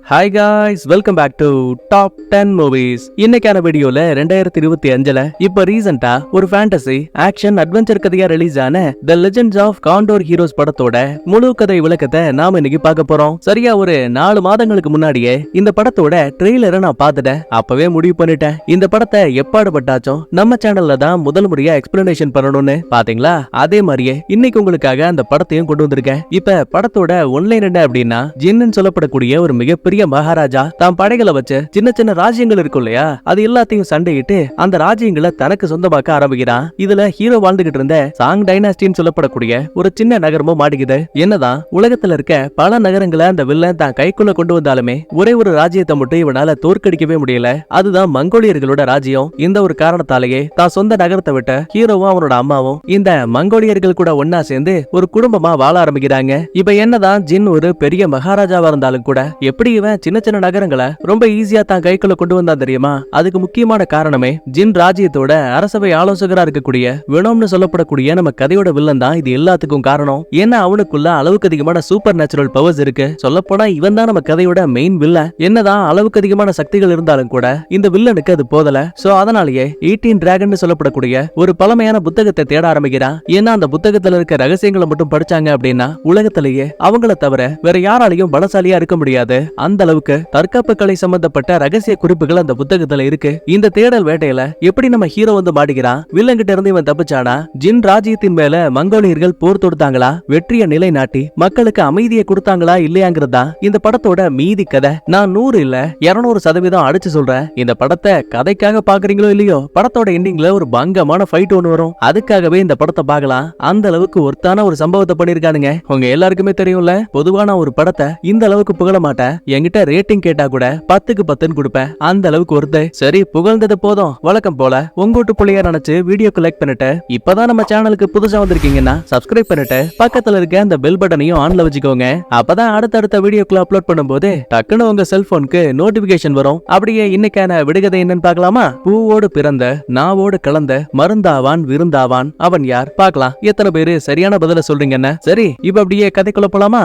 Hi guys, welcome back to top 10 movies. இன்னைக்கான வீடியோல 2025ல இப்ப ரீசெண்டா ஒரு ஃபேண்டசி ஆக்ஷன் அட்வென்ச்சர் கதையா ரிலீஸ் ஆன the legends of condor heroes படத்தோட முழு கதை விளக்கத்தை நாம இன்னைக்கு பார்க்க போறோம். சரியா ஒரு 4 மாதங்களுக்கு முன்னாடியே இந்த படத்தோட ட்ரெய்லரை நான் பார்த்துட்டேன். அப்பவே முடிவு பண்ணிட்டேன், இந்த படத்தை எப்பாடுபட்டாச்சும் நம்ம சேனல்ல தான் முதல் முறையா எக்ஸ்பிளனேஷன் பண்ணணும்னு. பாத்தீங்களா, அதே மாதிரியே இன்னைக்கு உங்களுக்காக அந்த படத்தையும் கொண்டு வந்திருக்கேன். இப்ப படத்தோட ஒன்லைன் என்ன அப்படின்னா, ஜின்னு சொல்லப்படக்கூடிய ஒரு மிகப்பெரிய மகாராஜா தாம் படைகளை வச்சு சின்ன சின்ன ராஜ்யங்கள் இருக்கும் இல்லையா, அது எல்லாத்தையும் சண்டையிட்டு அந்த ராஜ்யங்களை தனக்கு சொந்தமாக்க ஆரம்பிக்கிறான். இதுல ஹீரோ வாழ்ந்துகிட்டு இருந்த சாங் டைனாஸ்டின்னு சொல்லப்படக்கூடிய ஒரு சின்ன நகரமும் மாட்டிக்குது. என்னதான் உலகத்துல இருக்க பல நகரங்களை அந்த வில்லன் தான் கைக்குள்ள கொண்டு வந்தாலுமே ஒரே ஒரு ராஜ்யத்தை மட்டும் இவனால தோற்கடிக்கவே முடியல. அதுதான் மங்கோலியர்களோட ராஜ்யம். இந்த ஒரு காரணத்தாலேயே தான் சொந்த நகரத்தை விட்ட ஹீரோவும் அவனோட அம்மாவும் இந்த மங்கோலியர்கள் கூட ஒன்னா சேர்ந்து ஒரு குடும்பமா வாழ ஆரம்பிக்கிறாங்க. இப்ப என்னதான் ஜின் ஒரு பெரிய மகாராஜாவா இருந்தாலும் கூட எப்படி இவன் சின்ன சின்ன நகரங்களை ரொம்ப ஈஸியா தான் கைக்குள்ள கொண்டு வந்தா தெரியுமா? அதுக்கு முக்கியமான காரணமே ஜின் ராஜ்யத்தோட அரசவை ஆலோசகரா இருக்கக்கூடிய வினோம்னு சொல்லப்படக்கூடிய நம்ம கதையோட வில்லன் தான். இது எல்லாத்துக்கும் காரணம். ஏன்னா அவனுக்குள்ள அளவுக்கு அதிகமான சூப்பர் நேச்சுரல் பவர்ஸ் இருக்கு. சொல்ல போனா இவன் தான் நம்ம கதையோட மெயின் வில்லன். என்னதான் அளவுக்கு அதிகமான சக்திகள் இருந்தாலும் கூட இந்த வில்லனுக்கு அது போதல. சோ அதனாலேயே 18 டிராகன் சொல்லப்படக்கூடிய ஒரு பழமையான புத்தகத்தை தேட ஆரம்பிக்கிறான். ஏன்னா அந்த புத்தகத்துல இருக்க ரகசியங்களை மட்டும் படிச்சாங்க அப்படின்னா உலகத்திலேயே அவங்கள தவிர வேற யாராலையும் பலசாலியா இருக்க முடியாது. அந்த அளவுக்கு தற்காப்பு கலை சம்பந்தப்பட்ட ரகசிய குறிப்புகள் அந்த புத்தகத்துல இருக்கு. இந்த தேடல் வேட்டையில எப்படி நம்ம ஹீரோ வந்து மாட்டிக்கிறான், வில்லன் கிட்ட இருந்து இவன் தப்பிச்சானா, ஜின் ராஜ்யத்தின் மேல மங்கோலியர்கள் போர் தொடுத்தாங்களா, வெற்றியை நிலைநாட்டி மக்களுக்கு அமைதியை கொடுத்தாங்களா இல்லையாங்கிறதா இந்த படத்தோட மீதி கதை. நான் 100 இல்ல 200% அடிச்சு சொல்றேன். இந்த படத்தை கதைக்காக பாக்குறீங்களோ இல்லையோ, படத்தோட எண்டிங்ல ஒரு பங்கமான ஃபைட் ஒன்று வரும். அதுக்காகவே இந்த படத்தை பார்க்கலாம். அந்த அளவுக்கு ஒருத்தான ஒரு சம்பவத்தை பண்ணிருக்கானுங்க. உங்க எல்லாருக்குமே தெரியும்ல, பொதுவான ஒரு படத்தை இந்த அளவுக்கு புகழ மாட்டேன். என்கிட்ட ரேட்டிங் கேட்டா கூட 10க்கு 10 கொடுப்பேன். அந்த அளவுக்கு ஒருத்த. சரி, புகழ்ந்தது போதும். வழக்கம் போல உங்க வீட்டு பிள்ளையா நினைச்சு வீடியோக்கு லைக் பண்ணிட்டு, இப்பதான் நம்ம சேனலுக்கு புதுசா வந்திருக்கீங்கன்னா சப்ஸ்கிரைப் பண்ணிட்டு பக்கத்துல இருக்க அந்த பெல் பட்டனையும் ஆன்ல வச்சுக்கோங்க. அப்பதான் அடுத்தடுத்த வீடியோக்குள்ள அப்லோட் பண்ணும்போது டக்குன்னு உங்க செல்போனுக்கு நோட்டிபிகேஷன் வரும். அப்படியே இன்னைக்கான விடுகதை என்னன்னு பார்க்கலாமா? பூவோடு பிறந்த நாவோடு கலந்த மருந்தாவான் விருந்தாவான் அவன் யார்? பார்க்கலாம் எத்தனை பேரு சரியான பதில சொல்றீங்கன்னு. சரி, இப்ப அப்படியே கதைக்குள்ள போலாமா?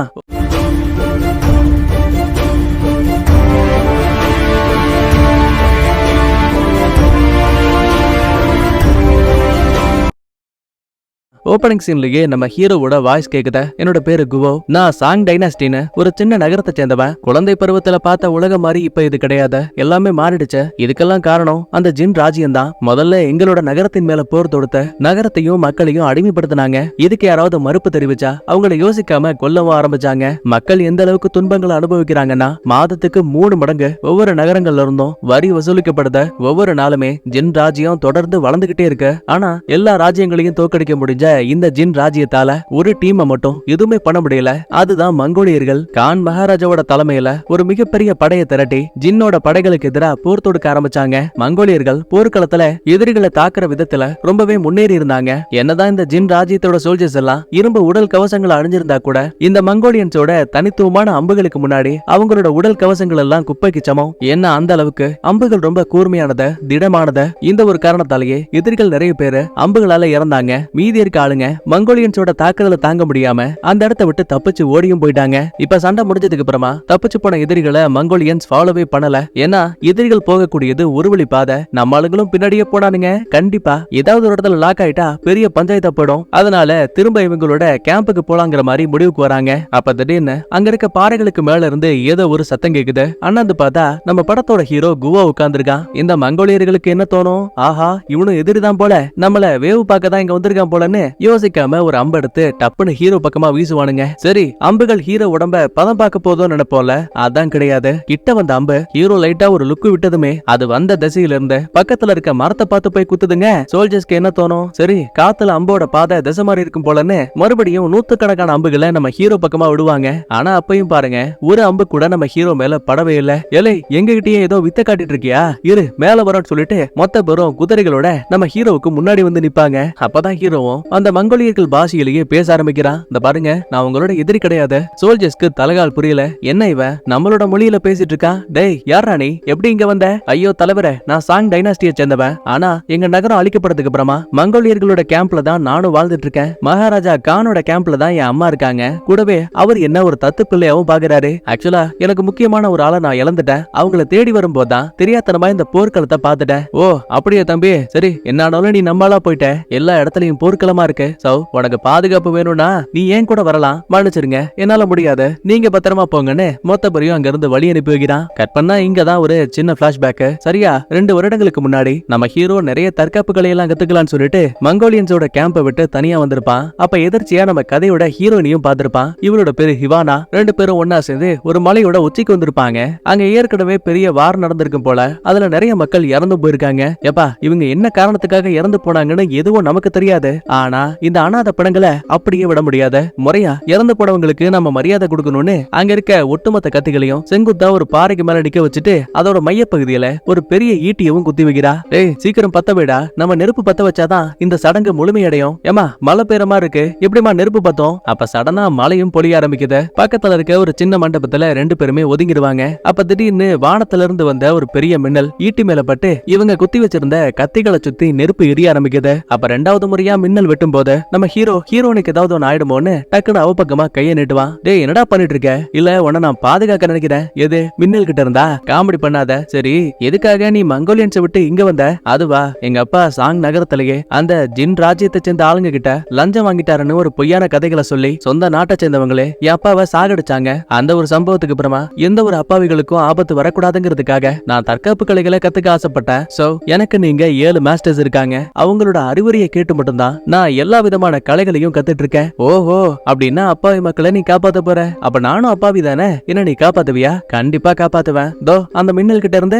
ஓபனிங் சீன்லயே நம்ம ஹீரோவோட வாய்ஸ் கேக்குத. என்னோட பேரு குவோ, நான் சாங் டைனாஸ்டின்னு ஒரு சின்ன நகரத்தை சேர்ந்தவன். குழந்தை பருவத்துல பார்த்த உலகம் மாதிரி இப்ப இது கிடையாது, எல்லாமே மாறிடுச்சு. இதுக்கெல்லாம் காரணம் அந்த ஜின் ராஜ்யம் தான். முதல்ல எங்களோட நகரத்தின் மேல போர் தொடுத்த நகரத்தையும் மக்களையும் அடிமைப்படுத்தினாங்க. இதுக்கு யாராவது மறுப்பு தெரிவிச்சா அவங்களை யோசிக்காம கொல்லவும் ஆரம்பிச்சாங்க. மக்கள் எந்த அளவுக்கு துன்பங்களை அனுபவிக்கிறாங்கன்னா, மாதத்துக்கு 3 மடங்கு ஒவ்வொரு நகரங்கள்ல இருந்தும் வரி வசூலிக்கப்படுத. ஒவ்வொரு நாளுமே ஜின் ராஜ்யம் தொடர்ந்து வளர்ந்துகிட்டே இருக்கு. ஆனா எல்லா ராஜ்யங்களையும் தோற்கடிக்க முடிஞ்ச இந்த ஜின் ராஜ்யத்தால ஒரு டீமை மட்டும் எதுவுமே பண்ண முடியல. அதுதான் மங்கோலியர்கள். கான் மகாராஜாவோட தலைமையில ஒரு மிகப்பெரிய படையை திரட்டி ஜின்னோட படைகளுக்கு எதிராக போர் தொடுக்க ஆரம்பிச்சாங்க. மங்கோலியர்கள் போர்க்களத்துல எதிரிகளை தாக்குற விதத்துல ரொம்பவே முன்னேறி இருந்தாங்க. என்னதான் இந்த ஜின் ராஜ்யத்தோட சோல்ஜர்ஸ் எல்லாம் இரும்பு உடல் கவசங்களை அணிஞ்சிருந்தா கூட இந்த மங்கோலியன்ஸோட தனித்துவமான அம்புகளுக்கு முன்னாடி அவங்களோட உடல் கவசங்கள் எல்லாம் குப்பைக்கு சமம். ஏன்னா அந்த அளவுக்கு அம்புகள் ரொம்ப கூர்மையானத, திடமானத. இந்த ஒரு காரணத்தாலேயே எதிரிகள் நிறைய பேரு அம்புகளால இறந்தாங்க. மீதி இருக்க ஆளுங்க மங்கோலியன்ஸோட தாக்குதலை தாங்க முடியாம அந்த இடத்தை விட்டு தப்பிச்சு ஓடியும் போயிட்டாங்க. இப்ப சண்டை முடிஞ்சதுக்கு அப்புறமா தப்பிச்சு போன எதிரிகளை மங்கோலியன்ஸ் ஃபாலோவே பண்ணல. ஏன்னா எதிரிகள் போகக்கூடியது ஒரு வழி பாதை. நம்ம ஆளுங்களும் பின்னாடியே போனானுங்க. கண்டிப்பா ஏதாவது ஒரு இடத்துல லாக் ஆயிட்டா பெரிய பஞ்சாயத்து போடும். அதனால திரும்ப இவங்களோட கேம்புக்கு போலாங்கிற மாதிரி முடிவுக்கு வராங்க. அப்ப திடீர்னு அங்க இருக்க பாறைகளுக்கு மேல இருந்து ஏதோ ஒரு சத்தம் கேக்குது. அண்ணாந்து பார்த்தா நம்ம படத்தோட ஹீரோ குவா உட்கார்ந்துருக்கான். இந்த மங்கோலியர்களுக்கு என்ன தோணும், ஆஹா இவனும் எதிரிதான் போல, நம்மள வேவு பார்க்க தான் இங்க வந்திருக்கான் போலன்னு யோசிக்காம ஒரு அம்பு எடுத்து டப்புன்னு ஹீரோ பக்கமா வீசுவானுங்க. சரி, அம்புகள் ஹீரோ உடம்ப பதம் பார்க்க போதும் நினைப்போல, அதான் கிடையாது. கிட்ட வந்த அம்பு ஹீரோ லைட்டா ஒரு லுக்கு விட்டதுமே அது வந்த திசையில இருந்து பக்கத்துல இருக்க மரத்தை பார்த்து போய் குத்துதுங்க. சோல்ஜர்ஸ்க்கு என்ன தோணும், சரி காத்துல அம்போட பாதை திசை மாதிரி இருக்கும் போலன்னு மறுபடியும் 100கணக்கான அம்புகளை நம்ம ஹீரோ பக்கமா விடுவாங்க. ஆனா அப்பயும் பாருங்க, ஒரு அம்பு கூட நம்ம ஹீரோ மேல படவே இல்ல. ஏலே, எங்க கிட்டயே ஏதோ வித்த காட்டிட்டு இருக்கியா, இரு மேல வரன்னு சொல்லிட்டு மொத்த பேரும் குதிரைகளோட நம்ம ஹீரோவுக்கு முன்னாடி வந்து நிப்பாங்க. அப்பதான் ஹீரோவும் அந்த மங்கோலியர்கள் பாஷையிலேயே பேச ஆரம்பிக்கிறான். இந்த பாருங்க, நான் உங்களோட எதிரி கிடையாது. சோல்ஜர்ஸ்க்கு தலகால் புரியல. என்ன இவன் நம்மளோட மொழியில பேசிட்டு இருக்கான். டேய் யாரா நீ, எப்படி இங்க வந்த? ஐயோ தலைவரே, நான் சாங் டைனாஸ்டியை சேர்ந்தவன். ஆனா எங்க நகரம் அழிக்கப்படுறதுக்கு அப்புறமா மங்கோலியர்களோட கேம்ப்ல தான் நானும் வாழ்ந்துட்டு இருக்கேன். மகாராஜா கானோட கேம்ப்ல தான் என் அம்மா இருக்காங்க. கூடவே அவர் என்ன ஒரு தத்து பிள்ளையாவும் பாக்குறாரு. ஆக்சுவலா எனக்கு முக்கியமான ஒரு ஆளை நான் இழந்துட்டேன். அவங்கள தேடி வரும்போதுதான் தெரியாதனமா இந்த போர்க்களத்தை பார்த்துட்டேன். ஓ அப்படியே தம்பி, சரி என்னாலும் நீ நம்மளா போயிட்ட. எல்லா இடத்துலயும் போர்க்களமா இருக்கு. சோ உனக்கு பாதுகாப்பு வேணும்னா நீ ஏன் கூட வரலாம். மன்னிச்சிருங்க, என்னால முடியாது. நீங்க பத்திரமா போங்கன்னு மொத்த பேரையும் அங்க இருந்து வழி அனுப்பி வைக்கிறான். கட் பண்ணா இங்கதான் ஒரு சின்ன பிளாஷ்பேக். சரியா 2 வருடங்களுக்கு முன்னாடி நம்ம ஹீரோ நிறைய தற்காப்பு கலையெல்லாம் கத்துக்கலாம்னு சொல்லிட்டு மங்கோலியன்ஸோட கேம்பை விட்டு தனியா வந்திருப்பான். அப்ப எதிர்ச்சியா நம்ம கதையோட ஹீரோயினையும் பார்த்திருப்பான். இவளோட பேரு ஹிவானா. 2 பேரும் ஒன்னா சேர்ந்து ஒரு மலையோட உச்சிக்கு வந்திருப்பாங்க. அங்க ஏற்கனவே பெரிய வார் நடந்திருக்கும் போல. அதுல நிறைய மக்கள் இறந்து போயிருக்காங்க. எப்பா இவங்க என்ன காரணத்துக்காக இறந்து போனாங்கன்னு எதுவும் நமக்கு தெரியாது. ஆனா இந்த அனாத படங்களை அப்படியே விட முடியாது. முறையா இறந்து போனவங்களுக்கு நம்ம மரியாதை கொடுக்கணும்னு அங்க இருக்க ஒட்டுமொத்த கத்திகளையும் செங்குத்தா ஒரு பாறைக்கு மேல நிக்க வச்சுட்டு அதோட மையப்பகுதியில ஒரு பெரிய ஈட்டியவும் குத்தி வைக்கிறா. டேய் சீக்கிரம் பத்த விடா, நம்ம நெருப்பு பத்த வச்சாதான் இந்த சடங்கு முழுமையடையும். ஏமா மழை பெய்யற இருக்கு, எப்படிமா நெருப்பு பத்தோம்? அப்ப சடனா மழையும் பொழிய ஆரம்பிக்குது. பக்கத்துல இருக்க ஒரு சின்ன மண்டபத்துல 2 பேருமே ஒதுங்கிடுவாங்க. அப்ப திடீர்னு வானத்துல இருந்து வந்த ஒரு பெரிய மின்னல் ஈட்டி மேல பட்டு இவங்க குத்தி வச்சிருந்த கத்திகளை சுத்தி நெருப்பு எரிய ஆரம்பிக்குது. அப்ப 2வது முறையா மின்னல் வெட்டும் போது நம்ம ஹீரோனுக்கு ஏதாவது ஒன்னு ஆயிடுமோன்னு டக்குன்னு அவ பக்கமா கைய நீட்டுவான். டேய் என்னடா பண்ணிட்டு இருக்க? இல்ல உன்ன நான் பாதுகாக்க நினைக்கிறேன். எது மின்னல் கிட்ட இருந்தா? காமெடி பண்ணாத. சரி எதுக்காக நீ மங்கோலியன்ஸை விட்டு இங்க வந்த? அதுவா, எங்க அப்பா சாங் நகரத்திலேயே அந்த ஜின் ராஜ்யத்தை சேர்ந்த ஆளுங்க கிட்ட லஞ்சம் வாங்கிட்டாருன்னு ஒரு பொய்யான கதைகளை சொல்லி சொந்த நாட்டை சேர்ந்தவங்களே என் அப்பாவை சாகடிச்சாங்க. அந்த ஒரு சம்பவத்துக்கு அப்புறமா எந்த ஒரு அப்பாவிகளுக்கும் ஆபத்து வரக்கூடாதுங்கிறதுக்காக நான் தற்காப்பு கலைகளை கத்துக்க ஆசைப்பட்டேன். சோ எனக்கு நீங்க 7 மாஸ்டர்ஸ் இருக்காங்க. அவங்களோட அறிவுரையை கேட்டு மட்டும்தான் நான் எல்லா விதமான கலைகளையும் கத்துட்டு இருக்கேன். ஓஹோ, அப்படின்னா அப்பாவி மக்களை நீ காப்பாத்த போற? அப்ப நானும் அப்பாவி தானே, என்ன நீ காப்பாத்துவியா? கண்டிப்பா காப்பாத்துவேன். தோ அந்த மின்னல் கிட்ட இருந்து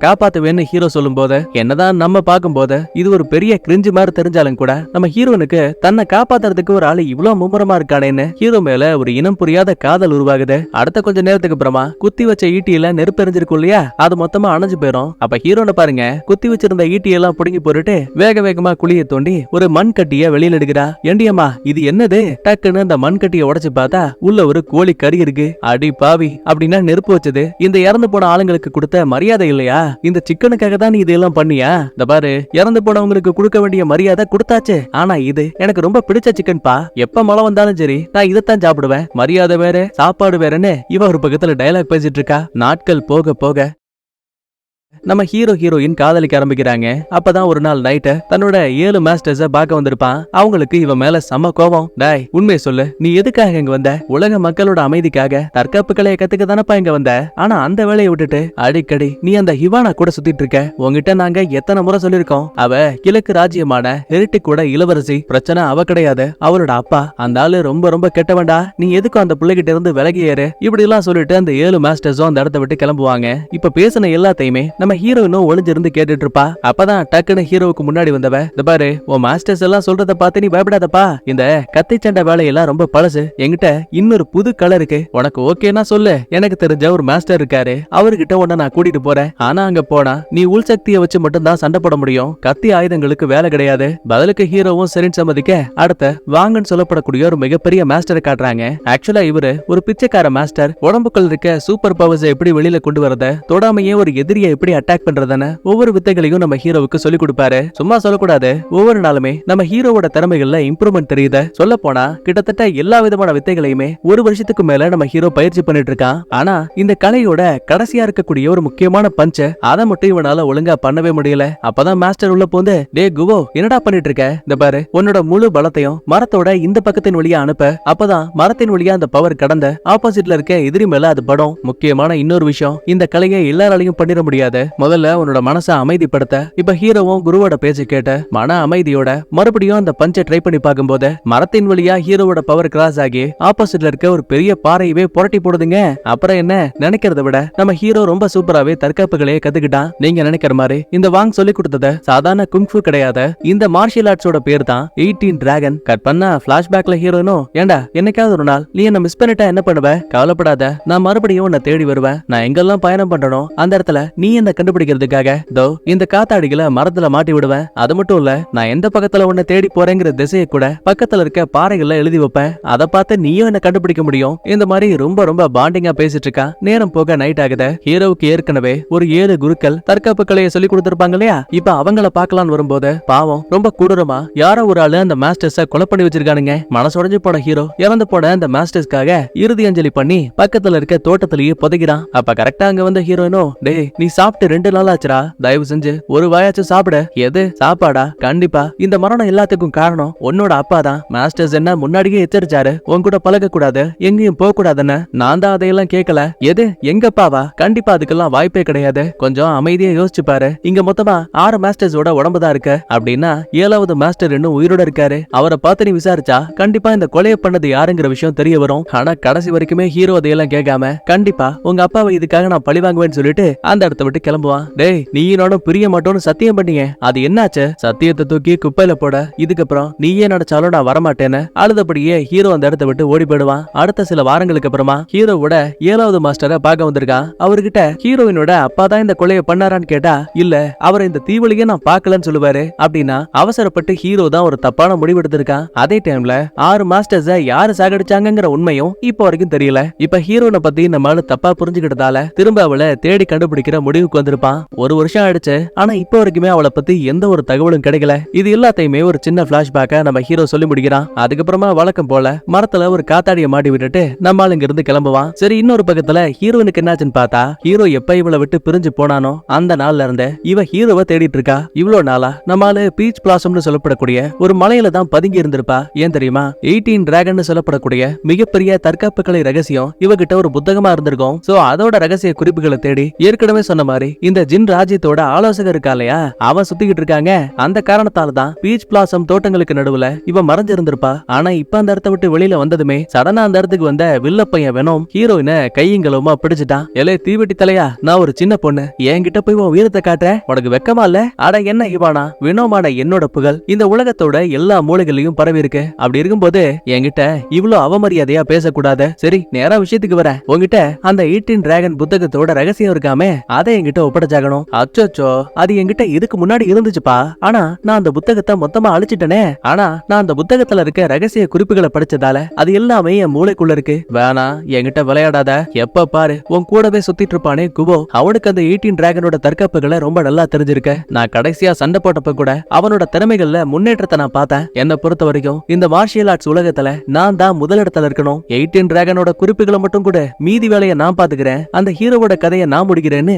காப்பாத்துவேன்னு ஹீரோ சொல்லும் போது என்னதான் நம்ம பார்க்கும் போது இது ஒரு பெரிய கிரிஞ்சு மாதிரி தெரிஞ்சாலும் கூட நம்ம ஹீரோனுக்கு தன்னை காப்பாத்துறதுக்கு ஒரு ஆளு இவ்வளவு மும்முரமா இருக்கானேன்னு ஹீரோ மேல ஒரு இனம் புரியாத காதல் உருவாகுது. அடுத்த கொஞ்ச நேரத்துக்கு அப்புறமா குத்தி வச்ச ஈட்டியில நெருப்பு எரிஞ்சிருக்கும் இல்லையா, அது மொத்தமா அணைஞ்சு போயிடும். அப்ப ஹீரோனை பாருங்க, குத்தி வச்சிருந்த ஈட்டியெல்லாம் புடுங்கி போட்டுட்டு வேக வேகமா குழிய தோண்டி ஒரு மண் கட்டிய வெளியில எடுக்கிறா. ஏண்டியம்மா இது என்னது? டக்குன்னு அந்த மண் கட்டிய உடைச்சு பார்த்தா உள்ள ஒரு கோழி கறி இருக்கு. அடி பாவி, அப்படின்னா நெருப்பு வச்சது இந்த இறந்து போன ஆளுங்களுக்கு கொடுத்த மரியாதை இல்லையா? இந்த சிக்கனுக்காக தான் நீ இதெல்லாம் பண்ணியா? இந்த பாரு, இறந்து போனவங்களுக்கு கொடுக்க வேண்டிய மரியாதை கொடுத்தாச்சு. ஆனா இது எனக்கு ரொம்ப பிடிச்ச சிக்கன் பா. எப்ப மழை வந்தாலும் சரி நான் இதைத்தான் சாப்பிடுவேன். மரியாதை வேற சாப்பாடு வேறன்னு இவ ஒரு பக்கத்துல டயலாக் பேசிட்டு இருக்கா. நாட்கள் போக போக நம்ம ஹீரோயின் காதலிக்க ஆரம்பிக்கிறாங்க. அப்பதான் ஒரு நாள் நைட்டு தன்னோட 7 மாஸ்டர்ஸ பார்க்க வந்திருப்பான். அவங்களுக்கு இவன் மேல செம கோபம். டாய் உண்மையை சொல்லு, நீ எதுக்காக இங்க வந்த? உலக மக்களோட அமைதிக்காக தற்காப்பு கலையை கத்துக்க தானப்பா இங்க வந்த. ஆனா அந்த வேலையை விட்டுட்டு அடிக்கடி நீ அந்த ஹிவானா கூட சுத்திட்டு இருக்க. உங்ககிட்ட நாங்க எத்தனை முறை சொல்லிருக்கோம், அவ கிழக்கு ராஜ்யமான ஹெரிட்டிக் கூட இளவரசி. பிரச்சனை அவ கிடையாது, அவளோட அப்பா. அந்த ஆளு ரொம்ப ரொம்ப கெட்டவன்டா. நீ எதுக்கும் அந்த பிள்ளைகிட்ட இருந்து விலகியேறு. இப்படி எல்லாம் சொல்லிட்டு அந்த 7 மாஸ்டர்ஸும் அந்த இடத்த விட்டு கிளம்புவாங்க. இப்ப பேசின எல்லாத்தையுமே நம்ம ஹீரோயினும் ஒளிஞ்சிருந்து கேட்டுட்டு இருப்பா. அப்பதான் டக்குன்னு ஹீரோவுக்கு முன்னாடி வந்தவ, இந்த பாரு உன் மாஸ்டர்ஸ் எல்லாம் சொல்றத பார்த்து நீ பயப்படாதப்பா. இந்த கத்தி சண்டை வேலையெல்லாம் ரொம்ப பழசு. என்கிட்ட இன்னொரு புது கலர் இருக்கு. உனக்கு ஓகேனா சொல்லு. எனக்கு தெரிஞ்ச ஒரு மாஸ்டர் இருக்காரு, அவர்கிட்ட உன்ன நான் கூட்டிட்டு போறேன். ஆனா அங்க போனா நீ உள் சக்தியை வச்சு மட்டும் தான் சண்டை போட முடியும். கத்தி ஆயுதங்களுக்கு வேலை கிடையாது. பதிலுக்கு ஹீரோவும் சரின்னு சம்மதிக்க அடுத்த வாங்கன்னு சொல்லப்படக்கூடிய ஒரு மிகப்பெரிய மாஸ்டரை காட்டுறாங்க. ஆக்சுவலா இவரு ஒரு பிச்சைக்கார மாஸ்டர். உடம்புக்குள் இருக்க சூப்பர் பவர்ஸ் எப்படி வெளியில கொண்டு வரத, தொடாமையே ஒரு எதிரியை எப்படி அட்டாக் பண்றதான ஒவ்வொரு வித்தைகளையும் நம்ம ஹீரோவுக்கு சொல்லி கொடுப்பாரு. சும்மா சொல்லக்கூடாது, ஒவ்வொரு நாளுமே நம்ம ஹீரோவோட திறமைகள்ல இம்ப்ரூவ்மெண்ட் தெரியுது. சொல்ல போனா கிட்டத்தட்ட எல்லா விதமான வித்தைகளையுமே ஒரு வருஷத்துக்கு மேல நம்ம ஹீரோ பயிற்சி பண்ணிட்டு இருக்கான். ஆனா இந்த கலையோட கடைசியா இருக்கக்கூடிய ஒரு முக்கியமான பஞ்ச் அதை மட்டும் இவனால ஒழுங்கா பண்ணவே முடியல. அப்பதான் மாஸ்டர் உள்ள போந்து, டே குவோ என்னடா பண்ணிட்டு இருக்க? இந்த பாரு உன்னோட முழு பலத்தையும் மரத்தோட இந்த பக்கத்தின் வழியா அனுப்ப. அப்பதான் மரத்தின் வழியா அந்த பவர் கடந்த ஆப்போசிட்ல இருக்க எதிரி மேல அது படும். முக்கியமான இன்னொரு விஷயம், இந்த கலையை எல்லாராலையும் பண்ணிட முடியாது. முதல்ல உன்னோட மனசை அமைதிப்படுத்த. இப்ப ஹீரோவும் குருவோட பேச்சை கேட்ட மன அமைதியோட மறுபடியும் அந்த பஞ்சை ட்ரை பண்ணி பார்க்கும்போது மரத்தின் வழியா ஹீரோவோட பவர் கிராஸ் ஆகி ஆப்போசிட்ல இருக்க ஒரு பெரிய பாறையவே புரட்டி போடுதுங்க. அப்புறம் என்ன, நினைக்கிறத விட நம்ம ஹீரோ ரொம்ப சூப்பராவே தற்காப்புகளையே கத்துக்கிட்டான். நீங்க நினைக்கிற மாதிரி இந்த வாங் சொல்லி கொடுத்தது சாதாரண குங்ஃபு கிடையாது. இந்த மார்ஷியல் ஆர்ட்ஸோட பேர் தான் 18 டிராகன். கட் பண்ணா பிளாஷ்பேக்ல ஹீரோனும், ஏண்டா என்னைக்காவது ஒரு நாள் நீ என்ன மிஸ் பண்ணிட்டா என்ன பண்ணுவ? கவலைப்படாத, நான் மறுபடியும் உன்னை தேடி வருவேன். நான் எங்கெல்லாம் பயணம் பண்றனோ அந்த இடத்துல நீ என்ன உன்னை கண்டுபிடிக்கிறதுக்காக தோ இந்த காத்தாடிகளை மரத்துல மாட்டி விடுவேன். அது மட்டும் இல்ல, நான் எந்த பக்கத்துல உன்னை தேடி போறேங்கிற திசையை கூட பக்கத்துல இருக்க பாறைகள்ல எழுதி வைப்பேன். அதை பார்த்து நீயும் என்ன கண்டுபிடிக்க முடியும். இந்த மாதிரி ரொம்ப ரொம்ப பாண்டிங்கா பேசிட்டு இருக்கா. நேரம் போக நைட் ஆகுது. ஹீரோவுக்கு ஏற்கனவே ஒரு 7 குருக்கள் தற்காப்பு கலையை சொல்லி கொடுத்திருப்பாங்க இல்லையா? இப்ப அவங்கள பார்க்கலான்னு வரும்போது பாவம் ரொம்ப கொடூரமா யாரோ ஒரு ஆளு அந்த மாஸ்டர்ஸ கொலை பண்ணி வச்சிருக்கானுங்க. மனசுடைஞ்சு போன ஹீரோ இறந்து போன அந்த மாஸ்டர்ஸ்க்காக இறுதி அஞ்சலி பண்ணி பக்கத்துல இருக்க தோட்டத்திலேயே புதைக்கிறான். அப்ப கரெக்டா அங்க வந்த ஹீரோயினோ, டேய் நீ சாப்பிட்டு 2 நாள் ஆச்சுடா, தயவு செஞ்சு ஒரு வாயாச்சும் சாப்பிட. எது சாப்பாடா? கண்டிப்பா இந்த மரணம் எல்லாத்துக்கும் காரணம் உன்னோட அப்பா தான். மாஸ்டர்ஸ் என்ன முன்னாடியே எச்சரிச்சாரு, உன் கூட பழக கூடாது, எங்கேயும் போக கூடாதுன்னு. நான் தான் அதையெல்லாம் கேட்கல. எது எங்கப்பாவா? கண்டிப்பா அதுக்கெல்லாம் வாய்ப்பே கிடையாது. கொஞ்சம் அமைதியா யோசிச்சு பாரு. இங்க மொத்தமா 6 மாஸ்டர்ஸோட உடம்பு தான் இருக்கு. அப்படின்னா 7வது மாஸ்டர் இன்னும் உயிரோட இருக்காரு. அவரை பார்த்து நீ விசாரிச்சா கண்டிப்பா இந்த கொலையை பண்ணது யாருங்கிற விஷயம் தெரிய வரும். ஆனா கடைசி வரைக்குமே ஹீரோ அதையெல்லாம் கேட்காம கண்டிப்பா உங்க அப்பாவை இதுக்காக நான் பழி வாங்குவேன்னு சொல்லிட்டு அந்த இடத்த விட்டு கிளம்புவான். டேய் நீ என்னோட பிரிய மாட்டோன்னு சத்தியம் பண்ணீங்க, அது என்னாச்சு? சத்தியத்தை தூக்கி குப்பையில போட. இதுக்கப்புறம் நீயே நினைச்சாலும் நான் வரமாட்டேன்னு அழுதபடியே ஹீரோ அந்த இடத்த விட்டு ஓடி போயிடுவான். அடுத்த சில வாரங்களுக்கு அப்புறமா ஹீரோவோட 7வது மாஸ்டரை பார்க்க வந்திருக்கான். அவர்கிட்ட ஹீரோயினோட அப்பா தான் இந்த கொலையை பண்ணாரான்னு கேட்டா இல்ல, அவரை இந்த தீவளியே நான் பார்க்கலன்னு சொல்லுவாரு. அப்படின்னா அவசரப்பட்டு ஹீரோ தான் ஒரு தப்பான முடிவு எடுத்திருக்கான். அதே டைம்ல 6 மாஸ்டர்ஸ யாரு சாகடிச்சாங்கிற உண்மையும் இப்போ வரைக்கும் தெரியல. இப்ப ஹீரோனை பத்தி நம்மளால தப்பா புரிஞ்சுக்கிட்டதால திரும்ப அவளை தேடி கண்டுபிடிக்கிற முடிவுக்கு வந்திருப்பான். 1 வருஷம் ஆயிடுச்சு, ஆனா இப்போ வரைக்குமே அவளை பத்தி எந்த ஒரு தகவலும் கிடைக்கல. இது எல்லாத்தையுமே ஒரு சின்ன பிளாஷ்பேக்கா நம்ம ஹீரோ சொல்லி முடிக்கிறான். அதுக்கப்புறமா வழக்கம் போல மரத்துல ஒரு காத்தாடியை மாட்டி விட்டுட்டு நம்மால இங்க இருந்து கிளம்புவான். சரி, இன்னொரு பக்கத்துல ஹீரோனுக்கு என்னாச்சுன்னு பார்த்தா ஹீரோ எப்ப இவளை விட்டு பிரிஞ்சு போனானோ அந்த நாள்ல இருந்த இவ ஹீரோவை தேடிட்டு இருக்கா. இவ்வளவு நாளா நம்மால பீச் பிளாசம்னு சொல்லப்படக்கூடிய ஒரு மலையில தான் பதுங்கி இருந்திருப்பா. ஏன் தெரியுமா? 18 டிராகன் சொல்லப்படக்கூடிய மிகப்பெரிய தற்காப்பு கலை ரகசியம் இவகிட்ட ஒரு புத்தகமா இருந்திருக்கும். சோ அதோட ரகசிய குறிப்புகளை தேடி ஏற்கனவே சொன்ன மாதிரி இந்த ஜின் ராஜ்யத்தோட ஆலோசகர் இருக்கா இல்லையா, அவன் சுத்திக்கிட்டு இருக்காங்க. அந்த காரணத்தால தான் பீச் பிளாசம் தோட்டங்களுக்கு நடுவுல இவ மறைஞ்சிருந்திருப்பா. ஆனா இப்ப அந்த இடத்த விட்டு வெளியில வந்ததுமே சடனா அந்த இடத்துக்கு வந்த வில்ல பையன் வெனோம் ஹீரோயினை கையங்களுமா பிடிச்சிட்டான். எலே தீவெட்டி தலையா, நான் ஒரு சின்ன பொண்ணு, என்கிட்ட போய் உன் வீரத்தை காட்டுற, உனக்கு வெக்கமா இல்ல? அட என்ன இவானா, வினோமான என்னோட புகழ் இந்த உலகத்தோட எல்லா மூலைகளையும் பரவி இருக்கு. அப்படி இருக்கும்போது என்கிட்ட இவ்வளவு அவமரியாதையா பேசக்கூடாது. சரி, நேரா விஷயத்துக்கு வர. உங்ககிட்ட அந்த 18 டிராகன் புத்தகத்தோட ரகசியம் இருக்காமே, அதை என்கிட்ட ஒப்படைச்சாகணும். அச்சோச்சோ, அது என்கிட்ட இதுக்கு முன்னாடி இருந்துச்சுப்பா. ஆனா நான் அந்த புத்தகத்தை மொத்தமா அழிச்சிட்டனே. ஆனா நான் அந்த புத்தகத்துல இருக்க ரகசிய குறிப்புகளை படிச்சதால அது எல்லாமே என் மூளைக்குள்ள இருக்கு. வேணா என்கிட்ட விளையாடாத. எப்ப பாரு உன் கூடவே சுத்திட்டு இருப்பானே குபோ, அவனுக்கு அந்த 18 டிராகனோட தற்காப்புகளை ரொம்ப நல்லா தெரிஞ்சிருக்க. நான் கடைசியா சண்டை போட்டப்ப கூட அவனோட திறமைகள்ல முன்னேற்றத்தை நான் பார்த்தேன். என்ன பொறுத்த வரைக்கும் இந்த மார்ஷியல் ஆர்ட்ஸ் உலகத்துல நான் தான் முதலிடத்துல இருக்கணும். 18 டிராகனோட குறிப்புகளை மட்டும் கூட மீதி வேலையை நான் பாத்துக்கிறேன். அந்த ஹீரோவோட கதையை நான் முடிக்கிறேன்னு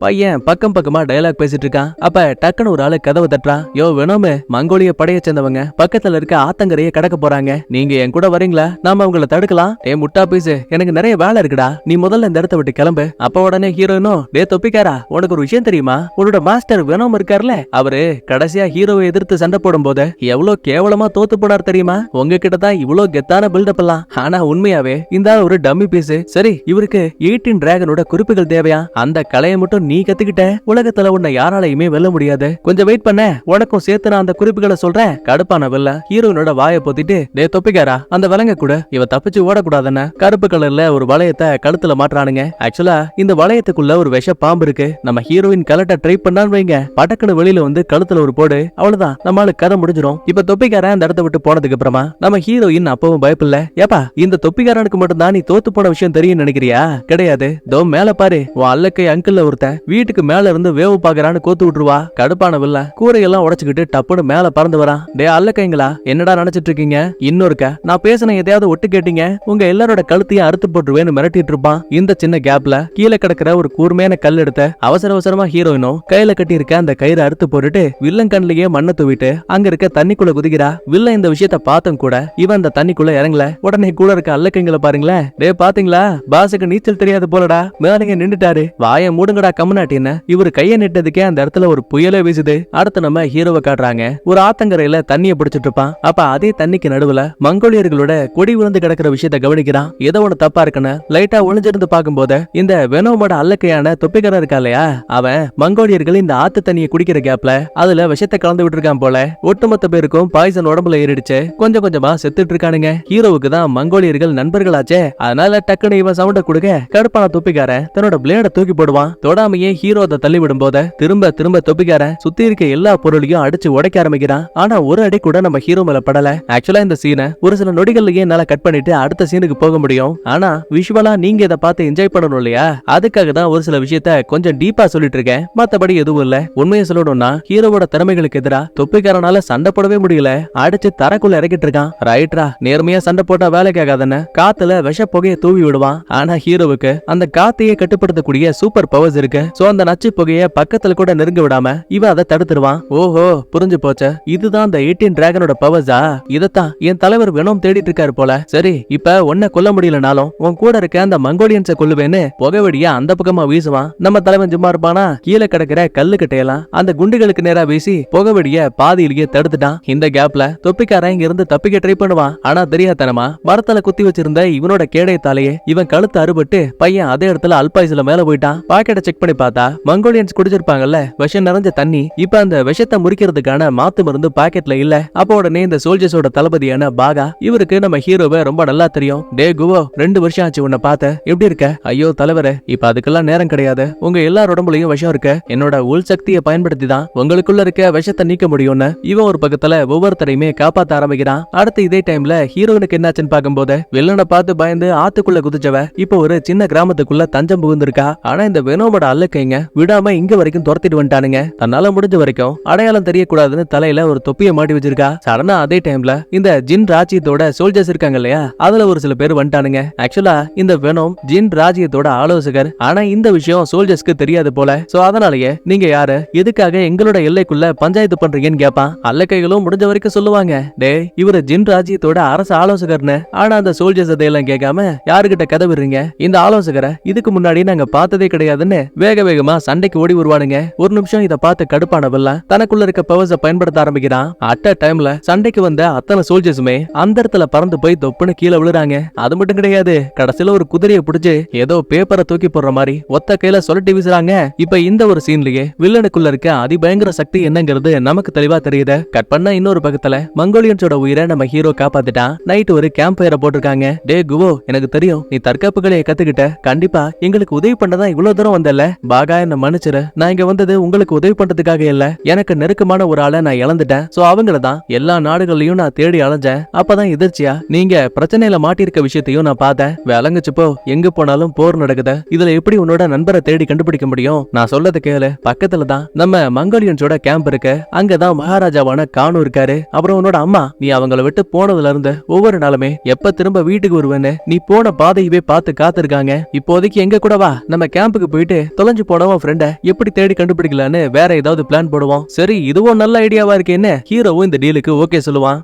பையன் பக்கம் பக்கமா டயலாக் பேசிட்டு இருக்கான். அப்ப டக்குன்னு ஒரு ஆளு கதவை தட்டுறான். யோ வெனோம், மங்கோலிய படைய சேர்ந்தவங்க பக்கத்துல இருக்க ஆத்தங்கரையை கடக்க போறாங்க. நீங்க என் கூட வரீங்களா? நாம அவங்கள தடுக்கலாம். டே முட்டா பீஸ், எனக்கு நிறைய வேலை இருக்குடா, நீ முதல்ல இந்த இடத்த விட்டு கிளம்பு. அப்ப உடனே ஹீரோயினோ, டே தொப்பிக்காரா, உனக்கு ஒரு விஷயம் தெரியுமா? உன்னோட மாஸ்டர் வெனோம் இருக்காருல, அவரு கடைசியா ஹீரோவை எதிர்த்து சண்டை போடும் போது எவ்வளவு கேவலமா தோத்து போனார் தெரியுமா? உங்ககிட்ட தான் இவ்வளவு கெத்தான பில்டப் எல்லாம். ஆனா உண்மையாவே இந்த ஒரு டம்மி பீஸ். சரி, இவருக்கு 18 டிராகனோட குறிப்புகள் தேவையா? அந்த கலையை மட்டும் நீ கத்துக்கிட்ட உலகத்துல உன்னை யாராலையுமே வெல்ல முடியாது. கொஞ்சம் வெயிட் பண்ண, உனக்கும் சேர்த்து நான் அந்த குறிப்புகளை சொல்றேன். கடுப்பான வெல்ல ஹீரோயினோட வாயை பொத்திட்டு, டே தொப்பிக்காரா, அந்த விலங்க கூட இவ தப்பிச்சு ஓடக்கூடாதுன்னு கருப்பு கலர்ல ஒரு வளையத்தை கழுத்துல மாட்டுறானுங்க. ஆக்சுவலா இந்த வளையத்துக்குள்ள ஒரு விஷ பாம்பு இருக்கு. நம்ம ஹீரோயின் கலட்ட ட்ரை பண்ணான்னு வைங்க, படக்குன்னு வெளியில வந்து கழுத்துல ஒரு போடு, அவ்வளவுதான், நம்மளுக்கு கதை முடிஞ்சிடும். இப்ப தொப்பிக்காரன் அந்த இடத்த விட்டு போனதுக்கு அப்புறமா நம்ம ஹீரோயின் அப்பவும் பயப்பில்ல. ஏப்பா, இந்த தொப்பிக்காரனுக்கு மட்டும் தான் நீ தோத்து போன விஷயம் தெரியும் நினைக்கிறியா? கிடையாது. தோ மேல பாரு, உன் அல்லக்கை அங்கிள் ஒருத்தன் வீட்டுக்கு மேல இருந்து வேவு பாக்குறான்னு கோத்து விட்டுருவா. கடுப்பான வில்ல கூரையெல்லாம் உடைச்சுக்கிட்டு டப்புன்னு மேல பறந்து வரான். டே அல்லக்கைங்களா, என்னடா நினைச்சிட்டு இருக்கீங்க? இன்னொருக்க நான் பேசின எதையாவது ஒட்டு கேட்டீங்க, உங்க எல்லாரோட கழுத்தையும் அறுத்து போட்டுருவேன்னு மிரட்டிட்டு இருப்பான். இந்த சின்ன கேப்ல கீழே கிடக்கிற ஒரு கூர்மையான கல் எடுத்த அவசர அவசரமா ஹீரோயினும் கையில கட்டி இருக்க அந்த கயிறை அறுத்து போட்டுட்டு வில்லன் கண்ணிலேயே மண்ணை தூவிட்டு அங்க இருக்க தண்ணிக்குள்ள குதிக்கிறா. வில்லன் இந்த விஷயத்த பார்த்தும் கூட இவன் அந்த தண்ணிக்குள்ள இறங்கல. உடனே கூட இருக்க அல்லக்கைங்களை பாருங்களேன். டே பாத்தீங்களா, பாசுக்கு நீச்சல் தெரியாது போலடா, மேலங்க நின்னுட்டாரு, வாய மூடுங்கடா கம்முனாட்டின்னு இவரு கைய நிட்டதுக்கே அந்த இடத்துல ஒரு புயலே வீசுது. அடுத்து நம்ம ஹீரோவை காட்டுறாங்க. ஒரு ஆத்தங்கரையில தண்ணிய பிடிச்சிட்டு இருப்பான். அப்ப அதே தண்ணிக்கு நடுவுல மங்கோலியர்களோட கொடி விழுந்து கிடக்கிற விஷயத்த கவனிக்கிறான். ஏதோ ஒண்ணு தப்பா இருக்குன்னு லைட்டா ஒளிஞ்சிருந்து பார்க்கும்போது இந்த வெனோமோட அல்லக்கையான தொப்பிக்காரன் இருக்கா இல்லையா, அவன் மங்கோலியர்கள் இந்த ஆத்து தண்ணியை குடிக்கிற கேப்ல அதுல விஷத்தை கலந்து விட்டு இருக்கான் போல. ஒட்டுமொத்த பேருக்கும் பாய்சன் உடம்புல ஏறிடுச்சு. கொஞ்சம் கொஞ்சமா செத்துட்டு இருக்கானுங்க. ஹீரோவுக்கு தான் மங்கோலியர்கள் நண்பர்களாச்சே, அதனால டக்குன்னு இவன் சவுண்ட கொடுக்க கடுப்பான தொப்பிக்காரன் தன்னோட பிளேட தூக்கி போடுவான். தொடாம தெரியாமையே ஹீரோ அதை தள்ளி விடும் போது திரும்ப திரும்ப தொப்பிக்காரன் சுத்தி இருக்க எல்லா பொருளையும் அடிச்சு உடைக்க ஆரம்பிக்கிறான். ஆனா ஒரு அடி கூட நம்ம ஹீரோ மேல படல. ஆக்சுவலா இந்த சீனை ஒரு சில நொடிகள்லயே என்னால கட் பண்ணிட்டு அடுத்த சீனுக்கு போக முடியும். ஆனா விஷுவலா நீங்க இதை பார்த்து என்ஜாய் பண்ணணும் இல்லையா, அதுக்காக தான் ஒரு சில விஷயத்த கொஞ்சம் டீப்பா சொல்லிட்டு இருக்கேன். மத்தபடி எதுவும் இல்ல. உண்மையை சொல்லணும்னா ஹீரோவோட திறமைகளுக்கு எதிரா தொப்பிக்காரனால சண்டை போடவே முடியல. அடிச்சு தரக்குள்ள இறக்கிட்டு இருக்கான். ரைட்ரா, நேர்மையா சண்டை போட்டா வேலைக்கு ஆகாதுன்னு காத்துல விஷ புகையை தூவி விடுவான். ஆனா ஹீரோவுக்கு அந்த காத்தையே கட்டுப்படுத்தக்கூடிய சூப்பர் பவர்ஸ் இருக்கு. சோ அந்த நச்சு புகைய பக்கத்துல கூட நெருங்க விடாம இவன் அதை தடுத்துருவான். ஓஹோ, புரிஞ்சு போச்சு. இதுதான் அந்த 18 டிராகனோட பவர்ஸா? இதத்தான் என் தலைவர் வெனோம் தேடிட்டு இருக்காரு போல. சரி, இப்ப உன்னை கொல்ல முடியலனாலும் உன் கூட இருக்க அந்த மங்கோலியன்ஸை கொல்லுவேன்னு புகைவெடியா அந்த பக்கமா வீசுவான். நம்ம தலைவன் சும்மா இருப்பானா? கீழே கிடக்கிற கல்லு கட்டையெல்லாம் அந்த குண்டுகளுக்கு நேரா வீசி புகைவெடிய பாதியிலேயே தடுத்துட்டான். இந்த கேப்ல தொப்பிக்காரன் இங்க இருந்து தப்பிக்க ட்ரை பண்ணுவான். ஆனா தெரியாதனமா மரத்துல குத்தி வச்சிருந்த இவனோட கேடயத்தாலேயே இவன் கழுத்து அறுபட்டு பையன் அதே இடத்துல அல்பாயுஸ்ல மேல போயிட்டான். பாக்கெட்டை செக் பண்ணி பார்த்தா மங்கோலியன்ஸ் குடிச்சிருப்பாங்கல்ல விஷம் நிறைஞ்ச தண்ணி, இப்ப அந்த விஷத்தை முறிக்கிறதுக்கான மாத்து மருந்து பாக்கெட்ல இல்ல. அப்ப உடனே இந்த சோல்ஜர்ஸோட தளபதியான பாகா இவருக்கு நம்ம ஹீரோவை ரொம்ப நல்லா தெரியும். டே குவோ, 2 வருஷம் ஆச்சு உன்னை பார்த்த, எப்படி இருக்க? ஐயோ தலைவரே, இப்ப அதுக்கெல்லாம் நேரம் கிடையாது. உங்க எல்லார் உடம்புலயும் விஷம் இருக்கு. என்னோட உள் சக்தியை பயன்படுத்தி தான் உங்களுக்குள்ள இருக்க விஷத்தை நீக்க முடியும்னு இவன் ஒரு பக்கத்துல ஒவ்வொருத்தரையுமே காப்பாத்த ஆரம்பிக்கிறான். அடுத்து இதே டைம்ல ஹீரோனுக்கு என்னாச்சுன்னு பார்க்கும்போது வில்லனை பார்த்து பயந்து ஆத்துக்குள்ள குதிச்சவ இப்ப ஒரு சின்ன கிராமத்துக்குள்ள தஞ்சம் புகுந்திருக்கா. ஆனா இந்த வெனோமோட அல்லக்கைங்க விடாம இங்க வரைக்கும் துரத்திட்டு வந்துட்டானுங்க. தன்னால முடிஞ்ச வரைக்கும் அடையாளம் தெரியக்கூடாதுன்னு தலையில ஒரு தொப்பியை மாட்டி வச்சிருக்கா. சடனா அதே டைம்ல இந்த ஜின் ராஜ்யத்தோட சோல்ஜர்ஸ் இருக்காங்க இல்லையா, அதுல ஒரு சில பேர் வந்துட்டானுங்க. ஆக்சுவலா இந்த வெனோம் ஜின் ராஜ்யத்தோட ஆலோசகர். ஆனா இந்த விஷயம் சோல்ஜர்ஸ்க்கு தெரியாது போல. சோ அதனாலயே நீங்க யாரு, எதுக்காக எங்களோட எல்லைக்குள்ள பஞ்சாயத்து பண்றீங்கன்னு கேட்பான். அல்லக்கைகளும் முடிஞ்ச வரைக்கும் சொல்லுவாங்க, டே இவரு ஜின் ராஜ்யத்தோட அரசு ஆலோசகர்னு. ஆனா அந்த சோல்ஜர்ஸ் அதையெல்லாம் கேட்காம யாருகிட்ட கதை விடுறீங்க, இந்த ஆலோசகரை இதுக்கு முன்னாடி நாங்க பார்த்ததே கிடையாதுன்னு வேக வேகமா சண்டைக்கு ஓடி வருவானுங்க. ஒரு நிமிஷம் இதை பார்த்து கடுப்பானவல்ல தனக்குள்ள இருக்க பவர்ஸை பயன்படுத்த ஆரம்பிக்கிறான். அட் அ டைம்ல சண்டைக்கு வந்த அத்தனை சோல்ஜர்ஸுமே அந்த இடத்துல பறந்து போய் தொப்புன்னு கீழே விழுறாங்க. அது மட்டும் கிடையாது, கடைசியில ஒரு குதிரையை பிடிச்சு ஏதோ பேப்பரை தூக்கி போடுற மாதிரி ஒத்த கையில சொல்லி வீசுறாங்க. இப்ப இந்த ஒரு சீன்லயே வில்லனுக்குள்ள இருக்க அதிபயங்கர சக்தி என்னங்கிறது நமக்கு தெளிவா தெரியுது. கட் பண்ண இன்னொரு பக்கத்துல மங்கோலியன்ஸோட உயிரை நம்ம ஹீரோ காப்பாத்திட்டான். நைட் ஒரு கேம்ப் ஃபயரை போட்டிருக்காங்க. டே குவோ, எனக்கு தெரியும் நீ தற்காப்பு கலையை கத்துக்கிட்ட, கண்டிப்பா எங்களுக்கு உதவி பண்ணதான் இவ்வளவு தூரம் வந்தல. பாகா என்ன மன்னிச்சிரு, நான் இங்க வந்தது உங்களுக்கு உதவி பண்றதுக்காக இல்ல. எனக்கு நெருக்கமான ஒரு ஆளை நான் இழந்துட்டேன். சோ அவங்கள தான் எல்லா நாடுகள்லயும் நான் தேடி அலைஞ்சேன். அப்பதான் எதிர்ச்சியா நீங்க பிரச்சனையில மாட்டிருக்க விஷயத்தையும் நான் பார்த்தேன். விளங்குச்சு போ, எங்க போனாலும் போர் நடக்குது. இதுல எப்படி உன்னோட நண்பரை தேடி கண்டுபிடிக்க முடியும்? நான் சொல்லது கேளு, பக்கத்துல தான் நம்ம மங்கோலியன்ஸோட கேம்ப் இருக்கு. அங்கதான் மகாராஜாவான கானு இருக்காரு. அப்புறம் உன்னோட அம்மா, நீ அவங்கள விட்டு போனதுல இருந்து ஒவ்வொரு நாளுமே எப்ப திரும்ப வீட்டுக்கு வருவேன்னு நீ போன பாதையவே பார்த்து காத்திருக்காங்க. இப்போதைக்கு எங்க கூட வா, நம்ம கேம்புக்கு போயிட்டு தொலைஞ்சு போனவன் ஃப்ரெண்ட எப்படி தேடி கண்டுபிடிக்கலான்னு வேற ஏதாவது பிளான் போடுவோம். சரி, இதுவும் நல்ல ஐடியாவா இருக்கேன்னு ஹீரோவும் இந்த டீலுக்கு ஓகே சொல்லுவான்.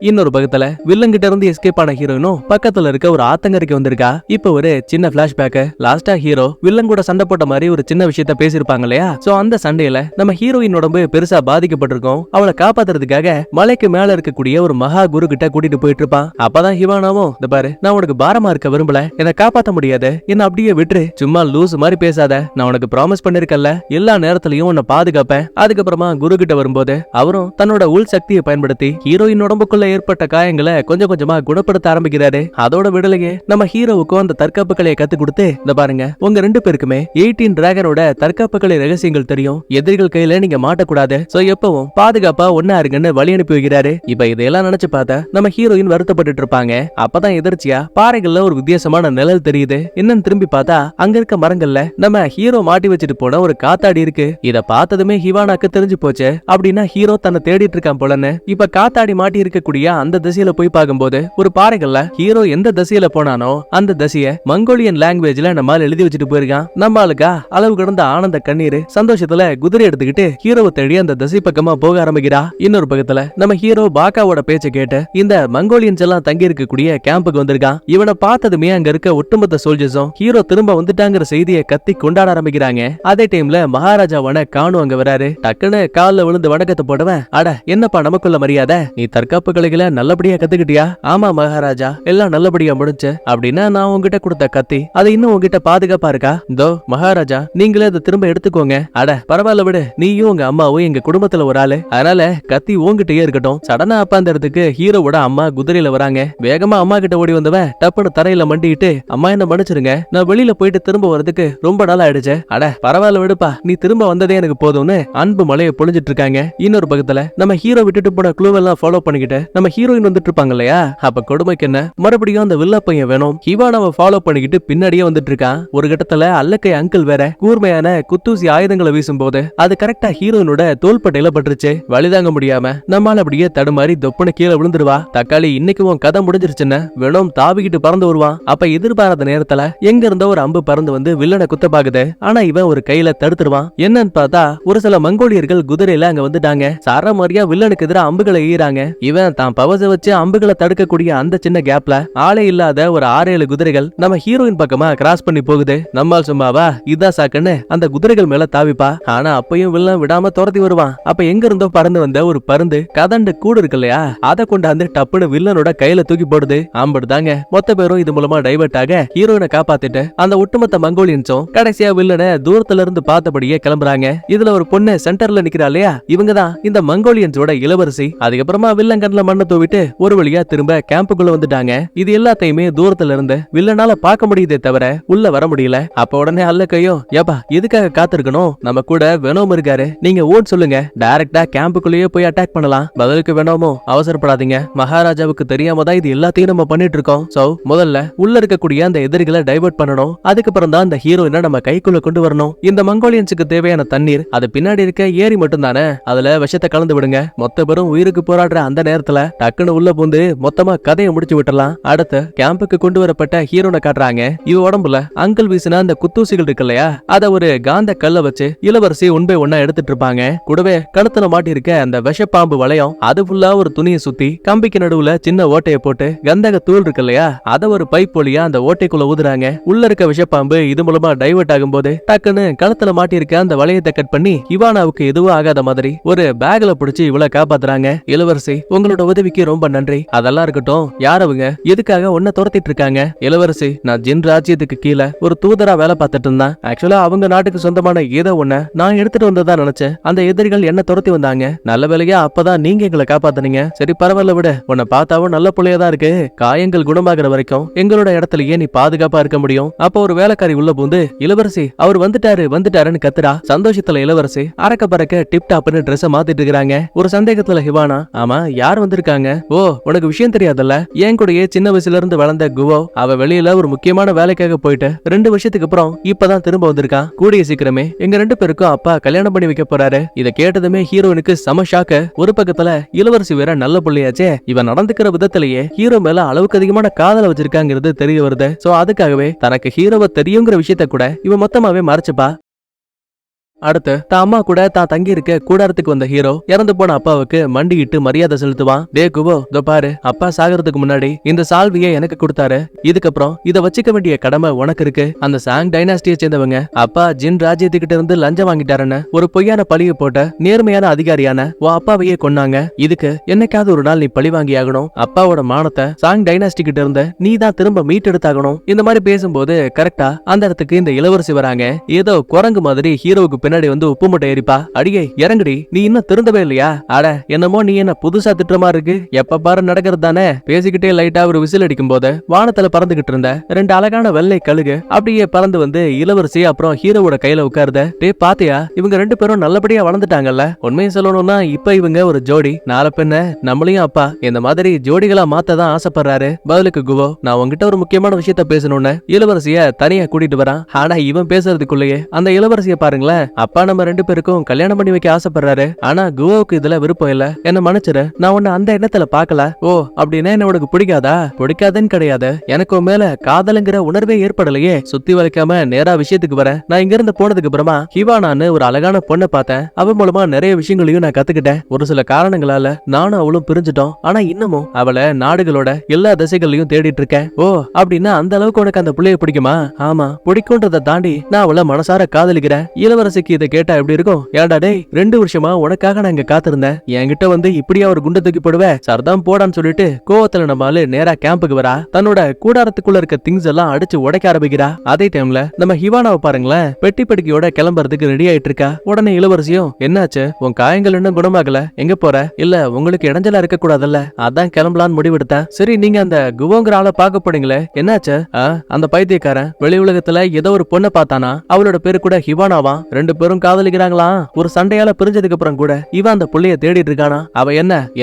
இன்னொரு பக்கத்துல வில்லங்கிட்ட இருந்து எஸ்கேப் ஆன ஹீரோயினும் பக்கத்துல இருக்க ஒரு ஆத்தங்கரைக்கு வந்திருக்கா. இப்ப ஒரு சின்ன பிளாஷ்பேக். லாஸ்டா ஹீரோ வில்லன் கூட சண்டை போட்ட மாதிரி ஒரு சின்ன விஷயத்த பேசிருப்பாங்க இல்லையா. சோ அந்த சண்டையில நம்ம ஹீரோயின் உடம்பு பெருசா பாதிக்கப்பட்டிருக்கும். அவளை காப்பாத்துறதுக்காக மலைக்கு மேல இருக்கக்கூடிய ஒரு மகா குரு கிட்ட கூட்டிட்டு போயிட்டு இருப்பான். அப்பதான் ஹிவானாவும், இந்த பாரு, நான் உனக்கு பாரமா இருக்க விரும்பல, என்ன காப்பாத்த முடியாது, என்ன அப்படியே விட்டுரு, சும்மா லூஸ் மாதிரி பேசாத, நான் உனக்கு ப்ராமிஸ் பண்ணிருக்கல எல்லா நேரத்திலயும் உன்னை பாதுகாப்பேன். அதுக்கப்புறமா குரு கிட்ட வரும்போது அவரும் தன்னோட உள் சக்தியை பயன்படுத்தி ஹீரோயின் உடம்புக்குள்ள ஏற்பட்ட காயங்களை கொஞ்சம் கொஞ்சமா குணப்படுத்த ஆரம்பிக்கிறாரு. அதோட விடலையே நம்ம ஹீரோவுக்கும் அந்த தற்காப்பு கலையை கத்து கொடுத்து, இந்த பாருங்க, உங்க 2 பேருக்குமே 18 டிராகனோட தற்காப்பு கலை ரகசியங்கள் தெரியும். எதிரிகள் கையில நீங்க மாட்டக்கூடாது. சோ எப்பவும் பாதுகாப்பா ஒன்னா இருங்கன்னு வழி அனுப்பி வைக்கிறாரு. இப்ப இதெல்லாம் நினைச்சு பார்த்தா நம்ம ஹீரோயின் வருத்தப்பட்டு இருப்பாங்க. அப்பதான் எதிர்ச்சியா பாறைகள்ல ஒரு வித்தியாசமான நிழல் தெரியுது. என்னன்னு திரும்பி பார்த்தா அங்க இருக்க மரங்கள்ல நம்ம ஹீரோ மாட்டி வச்சுட்டு போன ஒரு காத்தாடி இருக்கு. இத பார்த்ததுமே ஹிவானாக்கு தெரிஞ்சு போச்சு. அப்படின்னா ஹீரோ தன்னை தேடிட்டு இருக்கான் போலன்னு. இப்ப காத்தாடி மாட்டி இருக்கக்கூடிய அந்த திசையில போய் பார்க்கும்போது ஒரு பாறைகள்ல ஹீரோ எந்த திசையில போனானோ அந்த திசைய மங்கோலியன் லாங்குவேஜ்ல நம்மால எழுதி வச்சுட்டு போயிருக்கான். நம்ம ஆளுக்கா அளவு கடந்த ஆனந்த கண்ணீர் சந்தோஷத்துல குதிரை எடுத்துக்கிட்டு ஹீரோவை தேடி அந்த திசை பக்கமா போக ஆரம்பிக்கிறா. இன்னொரு பக்கத்துல நம்ம ஹீரோ பாக்காவோட பேச்ச கேட்டு இந்த மங்கோலியன்ஸ் எல்லாம் தங்கி இருக்கக்கூடிய கேம்புக்கு வந்திருக்கான். இவனை பார்த்ததுமே அங்க இருக்க ஒட்டுமொத்த சோல்ஜர்ஸும் ஹீரோ திரும்ப வந்துட்டாங்கிற செய்தியை கத்தி கொண்டாட ஆரம்பிக்கிறாங்க. அதே டைம்ல மகாராஜாவான கானு அங்க வராரு. டக்குன்னு கால்ல விழுந்து வணக்கத்தை போடுவேன், அட என்னப்பா நமக்குள்ள மரியாதை, நீ தற்காப்பு கலைகளை நல்லபடியா கத்துக்கிட்டியா? ஆமா மகாராஜா, எல்லாம் நல்லபடியா முடிஞ்சு. அப்படின்னா நான் உங்ககிட்ட கொடுத்த கத்தி அது இன்னும் உங்ககிட்ட பாதுகாப்பா இருக்கா? இதோ மகாராஜா, நீங்களே அதை திரும்ப எடுத்துக்கோங்க. அட பரவாயில்ல விடு, நீயும் உங்க அம்மாவும் எங்க குடும்பத்துல ஒரு ஆளு, அதனால கத்தி உங்ககிட்டயே இருக்கட்டும். சடனா அப்பா அந்த இடத்துக்கு ஹீரோவோட அம்மா குதிரையில வராங்க. வேகமா அம்மா கிட்ட ஓடி வந்தவன் டப்புன்னு தரையில மண்டிட்டு, அம்மா என்ன மன்னிச்சிருங்க, நான் வெளியில போயிட்டு திரும்ப வரதுக்கு ரொம்ப நாள் ஆயிடுச்சு. அட பரவாயில்ல விடுப்பா, நீ திரும்ப வந்ததே எனக்கு போதும்னு அன்பு மலையை பொழிஞ்சிட்டு இருக்காங்க. இன்னொரு பக்கத்துல நம்ம ஹீரோ விட்டுட்டு போன க்ளூவெல்லாம் ஃபாலோ பண்ணிக்கிட்டு நம்ம ஹீரோயின் வந்துட்டு இருப்பாங்க இல்லையா? அப்ப கொடுமைக்கு என்ன, மறுபடியும் அந்த வில்ல பையன் வேணும் ஹிவானாவை ஃபாலோ பண்ணிக்கிட்டு பின்னாடியே வந்துட்டு இருக்கான். ஒரு கட்டத்துல அல்லக்கை அங்கிள் வேற கூர்மையான குத்தூசி ஆயுதங்களை வீசும் போது அது கரெக்டா ஹீரோயினோட தோள்பட்டையில பட்டுருச்சு. வழிதாங்க முடியாம நம்மால அப்படியே தடுமாறி தொப்புன்னு கீழே விழுந்துருவா. தக்காளி, இன்னைக்கு உன் கதை முடிஞ்சிருச்சுன்னு வேணும் தாவிக்கிட்டு பறந்து வருவான். அப்ப எதிர்பாராத நேரத்துல எங்க இருந்தோ ஒரு அம்பு பறந்து வந்து வில்லனை குத்த பாக்குது. ஆனா இவன் ஒரு கையில தடுத்துருவான். என்னன்னு பார்த்தா ஒரு சில மங்கோலியர்கள் குதிரையில அங்க வந்துட்டாங்க. சார மாதிரியா வில்லனுக்கு எதிராக அம்புகளை ஈராங்க. இவன் தான் பவச வச்சு அம்புகளை தடுக்கக்கூடிய அந்த சின்ன கேப்ல ஆளே இல்லாத ஒரு 6-7 குதிரைகள் நம்ம ஹீரோயின் பக்கமா கிராஸ் பண்ணி போகுது. நம்மால் சும்மாவா, இதான் சாக்குன்னு அந்த குதிரைகள் மேல தாவிப்பா. ஆனா அப்பயும் வில்லன் விடாம துரத்தி வருவான். அப்ப எங்க இருந்தோ பறந்து வந்த ஒரு பருந்து கதண்டு கூடு இருக்கு இல்லையா, அதை கொண்டாந்து டப்புன்னு வில்லனோட கையில தூக்கி போடுது. ஆம்படுதாங்க மொத்த பேரும் இது மூலமா டைவர்ட் ஆக ஹீரோயினை காப்பாத்திட்டு அந்த ஒட்டுமொத்த மங்கோலியன்ஸும் கடைசியா வில்லனை தூரத்துல இருந்து பார்த்தபடியே கிளம்புறாங்க. இதுல ஒரு பொண்ணு சென்டர்ல நிக்கிறா இல்லையா, இவங்கதான் இந்த மங்கோலியன்ஸோட இளவரசி. அதுக்கப்புறமா வில்லன் கண்ணுல மண்ணை தூவிட்டு ஒரு வழியா திரும்ப கேம்புக்குள்ள வந்துட்டாங்க. இது எல்லாத்தையுமே தூரத்துல இருந்து வில்லனால பார்க்க முடியுதே தவிர உள்ள வர முடியல. அப்ப உடனே அல்லக்கையோ, ஏப்பா எதுக்காக காத்திருக்கணும், நம்ம கூட வெனோம் இருக்காரு, நீங்க ஓட் சொல்லுங்க, டைரக்டா கேம்புக்குள்ளேயே போய் அட்டாக் பண்ணலாம். பதிலுக்கு வேணாமோ அவசரப்படாதீங்க, மகாராஜாவுக்கு தெரியாம தான் இது எல்லாத்தையும் நம்ம பண்ணிட்டு இருக்கோம். சோ முதல்ல உள்ள இருக்கக்கூடிய அந்த எதிரிகளை டைவர்ட் பண்ணணும், அதுக்கப்புறம் தான் அந்த ஹீரோயினை நம்ம கைக்குள்ள கொண்டு வரணும். இந்த மங்கோலியன்ஸுக்கு தேவையான தண்ணீர் அது பின்னாடி இருக்க ஏரி மட்டும் தானே, அதுல விஷத்தை கலந்து விடுங்க. மொத்த பேரும் உயிருக்கு போராடுற அந்த நேரத்துல டக்குன்னு உள்ள பூந்து மொத்தமா கதையை முடிச்சு விட்டுலாம். அடுத்து கேம்புக்கு கொண்டு வரப்பட்ட ஹீரோனை காட்டுறாங்க. இவ உடம்புல அங்கிள் வீசின அந்த குத்தூசிகள் இருக்கு இல்லையா, அத ஒரு காந்த கல்ல வச்சு இளவரசி ஒன்பை ஒன்னா எடுத்துட்டு இருப்பாங்க. கூடவே கழுத்துல மாட்டி இருக்க அந்த விஷப்பாம்பு வளையம் அது ஃபுல்லா ஒரு துணியை சுத்தி கம்பிக்கு நடுவுல சின்ன ஓட்டையை போட்டு கந்தக தூள் இருக்கு இல்லையா, அத ஒரு பைப் வழியா அந்த ஓட்டைக்குள்ள ஊதுறாங்க. உள்ள இருக்க விஷப்பாம்பு இது மூலமா டைவர்ட் ஆகும் போது டக்குன்னு கழுத்துல மாட்டி இருக்க அந்த வளையத்தை கட் பண்ணி இவானாவுக்கு எதுவும் ஆகாத மாதிரி ஒரு பேக்ல பிடிச்சி இவளை காப்பாத்துறாங்க. இளவரசி, உங்களோட உதவிக்கு ரொம்ப நன்றி. அதெல்லாம் இருக்கட்டும், யார் அவங்க, எதுக்காக உன்னை துரத்திட்டு இருக்காங்க? இளவரசி, நான் ஜின் ராஜ்யத்துக்கு கீழே ஒரு தூதரா வேலை பார்த்துட்டு இருந்தேன். ஆக்சுவலா அவங்க நாட்டுக்கு சொந்தமான ஏதோ ஒண்ண நான் எடுத்துட்டு வந்ததா நினைச்சேன். அந்த எதிரிகள் என்ன துரத்தி வந்தாங்க. நல்ல வேலையா அப்பதான் நீங்க எங்களை காப்பாத்துனீங்க. சரி பரவாயில்ல விட, உன்னை பார்த்தாவும் நல்ல புள்ளையதான் இருக்கு. காயங்கள் குணமாகிற வரைக்கும் எங்களோட இடத்துலயே நீ பாதுகாப்பா இருக்க முடியும். அப்ப ஒரு வேலைக்காரி உள்ள பூந்து, இளவரசி அவர் வந்துட்டாருன்னு கத்துறா. சந்தோஷத்துல இளவரசி அரக்க பறக்க டிப் டாப்னு ட்ரெஸ் மாத்திட்டு இருக்காங்க. ஒரு சந்தேகத்துல ஹிவானா, ஆமா யார் வந்திருக்காங்க? ஓ உனக்கு விஷயம் தெரியாதல்ல, என் கூடயே சின்ன வயசுல இருந்து வளர்ந்த குவோ, அவ வெளியில ஒரு முக்கியமான வேலைக்காக போயிட்டு 2 வருஷத்துக்கு அப்புறம் இப்பதான் திரும்ப வந்திருக்கான். கூடிய சீக்கிரமே எங்க 2 பேருக்கும் அப்பா கல்யாணம் பண்ணி வைக்க போறாரு. இத கேட்டதுமே ஹீரோனுக்கு சம ஷாக்கு. ஒரு பக்கத்துல இளவரசி வேற நல்ல புள்ளையாச்சே, இவன் நடந்துக்கிற விதத்திலேயே ஹீரோ மேல அளவுக்கு அதிகமான காதல வச்சிருக்காங்கிறது தெரிய வருது. சோ அதுக்காகவே தனக்கு ஹீரோவை தெரியுங்கிற விஷயத்த கூட இவன் மொத்தமாவே மறைச்சுப்பா. அடுத்து தான் அம்மா கூட தான் தங்கி இருக்க கூடாரத்துக்கு வந்த ஹீரோ இறந்து போன அப்பாவுக்கு மண்டியிட்டு மரியாதை செலுத்துவான். டே குவோ, இதோ பாரு, அப்பா சாகிறதுக்கு முன்னாடி இந்த சால்வியை எனக்கு கொடுத்தாரு. இதுக்கப்புறம் இத வச்சுக்க வேண்டிய கடமை உனக்கு இருக்கு. அந்த சாங் டைனாஸ்டியை சேர்ந்தவங்க அப்பா ஜின் ராஜ்யத்துக்கிட்ட இருந்து லஞ்சம் வாங்கிட்டாருன்னு ஒரு பொய்யான பழிய போட்ட நேர்மையான அதிகாரியான உன் அப்பாவையே கொன்னாங்க. இதுக்கு என்னைக்காவது ஒரு நாள் நீ பழி வாங்கி ஆகணும். அப்பாவோட மானத்தை சாங் டைனாஸ்டி கிட்ட இருந்த நீ தான் திரும்ப மீட்டெடுத்தாகணும். இந்த மாதிரி பேசும்போது கரெக்டா அந்த இடத்துக்கு இந்த இளவரசி வராங்க. ஏதோ குரங்கு மாதிரி ஹீரோவுக்கு பின்னாடி வந்து உப்பு மூட்டை எரிப்பா. அடியே இறங்குடி, நீ இன்னும் திருந்தவே இல்லையா? அட என்னமோ நீ என்ன புதுசா திட்டுற மாதிரி இருக்கு, எப்ப பாரு நடக்கிறது தானே. பேசிக்கிட்டே லைட்டா ஒரு விசில் அடிக்கும் போது வானத்துல பறந்துகிட்டு இருந்த 2 அழகான வெள்ளை கழுகு அப்படியே பறந்து வந்து இளவரசி அப்புறம் ஹீரோவோட கையில உட்காருத. டே பாத்தியா, இவங்க 2 பேரும் நல்லபடியா வளர்ந்துட்டாங்கல்ல. உண்மையை சொல்லணும்னா இப்ப இவங்க ஒரு ஜோடி. நாளை பின்ன நம்மளையும் அப்பா இந்த மாதிரி ஜோடிகளா மாத்ததான் ஆசைப்படுறாரு. பதிலுக்கு குவோ, நான் உங்ககிட்ட ஒரு முக்கியமான விஷயத்த பேசணும்னு இளவரசிய தனியா கூட்டிட்டு வரான். ஆனா இவன் பேசுறதுக்குள்ளேயே அந்த இளவரசிய பாருங்களேன், அப்பா நம்ம 2 பேருக்கும் கல்யாணம் பண்ணி வைக்க ஆசைப்படுறாரு. ஆனா குவோவுக்கு இதுல விருப்பம் இல்ல. என்ன மன்னிச்சிரு, நான் உன்ன அந்த எண்ணத்துல பாக்கல. ஓ அப்படின்னா என்ன உனக்கு பிடிக்காதா? பிடிக்காதுன்னு கிடையாது, எனக்கு மேல காதலுங்கிற உணர்வே ஏற்படலையே. சுத்தி வளைக்காம நேரா விஷயத்துக்கு வர. நான் இங்க இருந்து போனதுக்கு அப்புறமா ஹிவானான்னு ஒரு அழகான பொண்ணை பார்த்தேன். அவ மூலமா நிறைய விஷயங்களையும் நான் கத்துக்கிட்டேன். ஒரு சில காரணங்களால நானும் அவளும் பிரிஞ்சுட்டோம். ஆனா இன்னமும் அவளை நாடுகளோட எல்லா திசைகளையும் தேடிட்டு இருக்கேன். ஓ அப்படின்னா அந்த அளவுக்கு உனக்கு அந்த பிள்ளைய பிடிக்குமா? ஆமா பிடிக்கும்ன்றதை தாண்டி நான் அவளை மனசார காதலிக்கிறேன். இளவரசி கானுக்கு இதை கேட்டா எப்படி இருக்கும்? ஏன்டா டேய், 2 வருஷமா உனக்காக நான் இங்க காத்திருந்தேன், என்கிட்ட வந்து இப்படியா ஒரு குண்டை தூக்கி போடுவ, சர்தாம் போடான்னு சொல்லிட்டு கோவத்துல நம்ம ஆளு நேரா கேம்புக்கு வரா. தன்னோட கூடாரத்துக்குள்ள இருக்க திங்ஸ் எல்லாம் அடிச்சு உடைக்க ஆரம்பிக்கிறா. அதே டைம்ல நம்ம ஹிவானாவை பாருங்களேன், பெட்டி படுக்கையோட கிளம்புறதுக்கு ரெடி ஆயிட்டு இருக்கா. உடனே இளவரசியும், என்னாச்சு, உன் காயங்கள் இன்னும் குணமாகல, எங்க போற? இல்ல உங்களுக்கு இடைஞ்சலா இருக்க கூடாதுல்ல, அதான் கிளம்பலான்னு முடிவெடுத்தேன். சரி, நீங்க அந்த குவோங்கிற ஆளை பார்க்க போனீங்களே, என்னாச்சு? அந்த பைத்தியக்காரன் வெளி உலகத்துல ஏதோ ஒரு பொண்ணை பார்த்தானா, அவளோட பேரு கூட ஹிவானாவா, 2 பேரும் காதலிக்கிறாங்களா. ஒரு சண்டையால பிரிஞ்சதுக்கு அப்புறம் கூட இவன் அந்த புள்ளைய தேடிட்டு இருக்கானா. அவ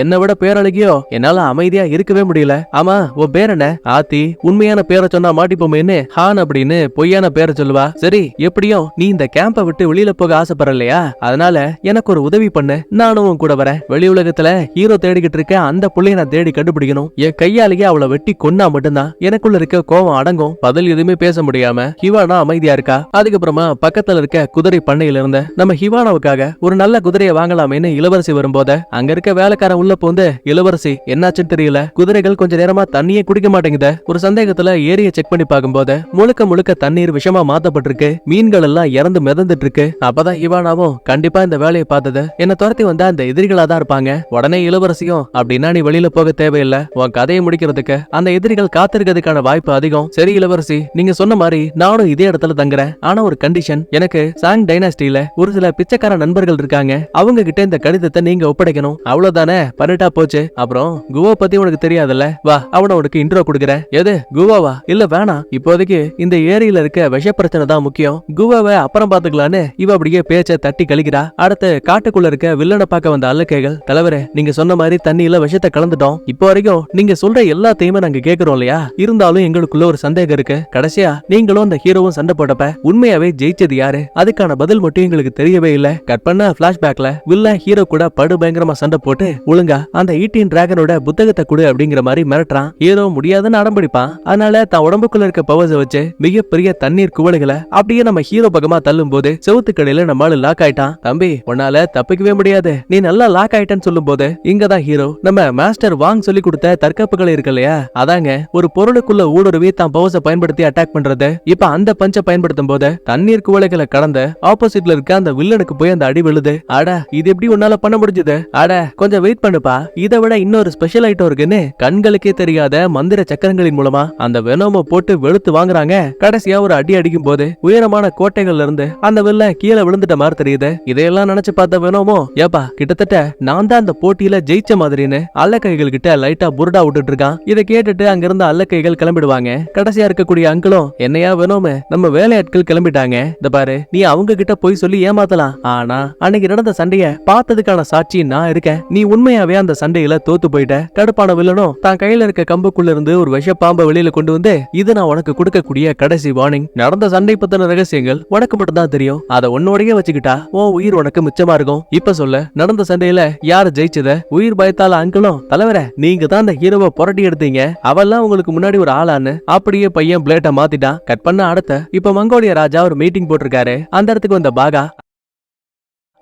என்ன விட பேரழகியோ, என்னால அமைதியா இருக்கவே முடியல. ஆமா, உன் பேர் என்ன? ஆத்தி, உண்மையான பேரை சொன்னா மாட்டிப்போமேன்னு ஹான் அப்படின்னு பொய்யான பேரை சொல்லுவா. சரி, எப்படியும் நீ இந்த கேம்பை விட்டு வெளியில போக ஆசைப்படலையா, அதனால எனக்கு ஒரு உதவி பண்ணு, நானும் உன் கூட வரேன். வெளி உலகத்துல ஹீரோ தேடிக்கிட்டு இருக்க அந்த புள்ளைய நான் தேடி கண்டுபிடிக்கணும். என் கையாலேயே அவளை வெட்டி கொன்னா மட்டும்தான் எனக்குள்ள இருக்க கோவம் அடங்கும். பதில் எதுவுமே பேச முடியாம ஹிவானா அமைதியா இருக்கா. அதுக்கப்புறமா பக்கத்துல இருக்க குதிரை பண்ணையில இருந்த நம்ம ஹிவானாவுக்காக ஒரு நல்ல குதிரையை வாங்கலாமேன்னு இளவரசி வரும்போது அங்க இருக்க வேலைக்காரன் உள்ள போந்து, இளவரசி என்னாச்சுன்னு தெரியல, குதிரைகள் கொஞ்ச நேரமா தண்ணியே குடிக்க மாட்டேங்குது. ஒரு சந்தேகத்துல ஏரிய செக் பண்ணி பார்க்கும்போது முழுக்க முழுக்க தண்ணீர் விஷமா மாத்தப்பட்டிருக்கு, மீன்கள் எல்லாம் இறந்து மிதந்துட்டு இருக்கு. அப்பதான் இவானாவும் கண்டிப்பா இந்த வேலையை பார்த்தது என்ன துரத்தி வந்தா அந்த எதிரிகளா தான் இருப்பாங்க. உடனே இளவரசியும், அப்படின்னா நீ வெளியில போக தேவையில்லை, உன் கதையை முடிக்கிறதுக்கு அந்த எதிரிகள் காத்திருக்கிறதுக்கான வாய்ப்பு அதிகம். சரி இளவரசி, நீங்க சொன்ன மாதிரி நானும் இதே இடத்துல தங்குறேன், ஆனா ஒரு கண்டிஷன், எனக்கு சாங் டைனாஸ்டில ஒரு சில பிச்சைக்கார நண்பர்கள் இருக்காங்க, அவங்க கிட்ட இந்த கடிதத்தை நீங்க ஒப்படைக்கணும். அவ்வளவுதானே, பண்ணிட்டா போச்சு. அப்புறம் குவா பத்தி உனக்கு தெரியாதுல்ல, வா அவனை உனக்கு இன்ட்ரோ கொடுக்குறேன். எது, குவாவா? இல்ல வேணாம், இப்போதைக்கு இந்த ஏரியில இருக்க விஷ பிரச்சனை தான் முக்கியம், குவாவை அப்புறம் பாத்துக்கலான்னு இவ அப்படியே பேச்ச தட்டி கழிக்கிறா. அடுத்து காட்டுக்குள்ள இருக்க வில்லனை பார்க்க வந்த அல்லக்கைகள், தலைவரே நீங்க சொன்ன மாதிரி தண்ணியில விஷத்தை கலந்துட்டோம், இப்போ வரைக்கும் நீங்க சொல்ற எல்லாத்தையுமே நாங்க கேக்குறோம் இல்லையா, இருந்தாலும் எங்களுக்குள்ள ஒரு சந்தேகம் இருக்கு, கடைசியா நீங்களும் அந்த ஹீரோவும் சண்டை போட்டப்ப உண்மையாவே ஜெயிச்சது யாரு, அதுக்கான பதில் மட்டும் எங்களுக்கு தெரியவே இல்ல. கட் பண்ண பிளாஷ்பேக்ல வில்லன் ஹீரோ கூட படு பயங்கரமா சண்டை போட்டு ஒழுங்கா அந்த 18 டிராகனோட புத்தகத்தை கொடு அப்படிங்கிற மாதிரி மிரட்டுறான். ஹீரோ முடியாதுன்னு அடம்பிடிப்பான். அதனால தான் உடம்புக்குள்ள இருக்க பவர்ஸை வச்சு மிகப்பெரிய தண்ணீர் குவளைகளை அப்படியே நம்ம ஹீரோ பக்கமா தள்ளும் போது செவுத்து கடையில நம்மால லாக் ஆயிட்டான். தம்பி உன்னால தப்பிக்கவே முடியாது, நீ நல்லா லாக் ஆயிட்டன்னு சொல்லும் போது இங்கதான் ஹீரோ நம்ம மாஸ்டர் வாங் சொல்லி கொடுத்த தற்காப்புகள் இருக்கு இல்லையா, அதாங்க ஒரு பொருளுக்குள்ள ஊடுருவி தான் பவர்ஸை பயன்படுத்தி அட்டாக் பண்றது. இப்ப அந்த பஞ்ச பயன்படுத்தும் போது தண்ணீர் குவளைகளை கடந்த ஆப்போசிட்ல இருக்க அந்த வில்லனுக்கு போய் அந்த அடி விழுது. அட இது எப்படி உன்னால பண்ண முடிஞ்சது? அட கொஞ்சம் வெயிட் பண்ணுப்பா, இதை விட இன்னொரு ஸ்பெஷல் ஐட்டம் இருக்குன்னு கண்களுக்கே தெரியாத மந்திர சக்கரங்களின் மூலமா அந்த வெனோம போட்டு வெளுத்து வாங்குறாங்க. கடைசியா ஒரு அடி அடிக்கும் போது உயரமான கோட்டைகள்ல இருந்து அந்த வில்லன் கீழே விழுந்துட்ட மாதிரி தெரியுது. இதையெல்லாம் நினைச்சு பார்த்த வெனோமோ, ஏப்பா கிட்டத்தட்ட நான் தான் அந்த போட்டியில ஜெயிச்ச மாதிரின்னு அல்லக்கைகள் கிட்ட லைட்டா புருடா விட்டுட்டு இருக்கான். இதை கேட்டுட்டு அங்க இருந்த அல்லக்கைகள் கிளம்பிடுவாங்க. கடைசியா இருக்கக்கூடிய அங்கிளும், என்னையா வெனோம நம்ம வேலையாட்கள் கிளம்பிட்டாங்க, இந்த பாரு நீ அவங்க கிட்ட போய் சொல்லி ஏமாத்தலாம், ஆனா அன்னைக்கு நடந்த சண்டைய பார்த்ததுக்கான சாட்சி நான் இருக்கேன், நீ உண்மையாவே அந்த சண்டையில தோத்து போயிட்ட. கடுப்பான வில்லனும் தான் கையில இருக்க கம்புக்குள்ள இருந்து ஒரு விஷ பாம்பை வெளியில கொண்டு வந்து, இது நான் உனக்கு கொடுக்கக்கூடிய கடைசி வார்னிங், நடந்த சண்டை பத்தின ரகசியங்கள் உனக்கு மட்டும் தான் தெரியும், அதை உன்னோடயே வச்சுக்கிட்டா உன் உயிர் உனக்கு மிச்சமா இருக்கும். இப்ப சொல்ல, நடந்த சண்டையில யாரு ஜெயிச்சத? உயிர் பயத்தால அங்கிளும், தலைவரே நீங்க தான் அந்த ஹீரோவை புரட்டி எடுத்தீங்க, அவெல்லாம் உங்களுக்கு முன்னாடி ஒரு ஆளான்னு அப்படியே பையன் பிளேட்டை மாத்திட்டான். கட் பண்ண அடுத்த இப்ப மங்கோலிய ராஜா ஒரு மீட்டிங் போட்டிருக்காரு. அந்த இடத்துக்கு வந்த பாகா,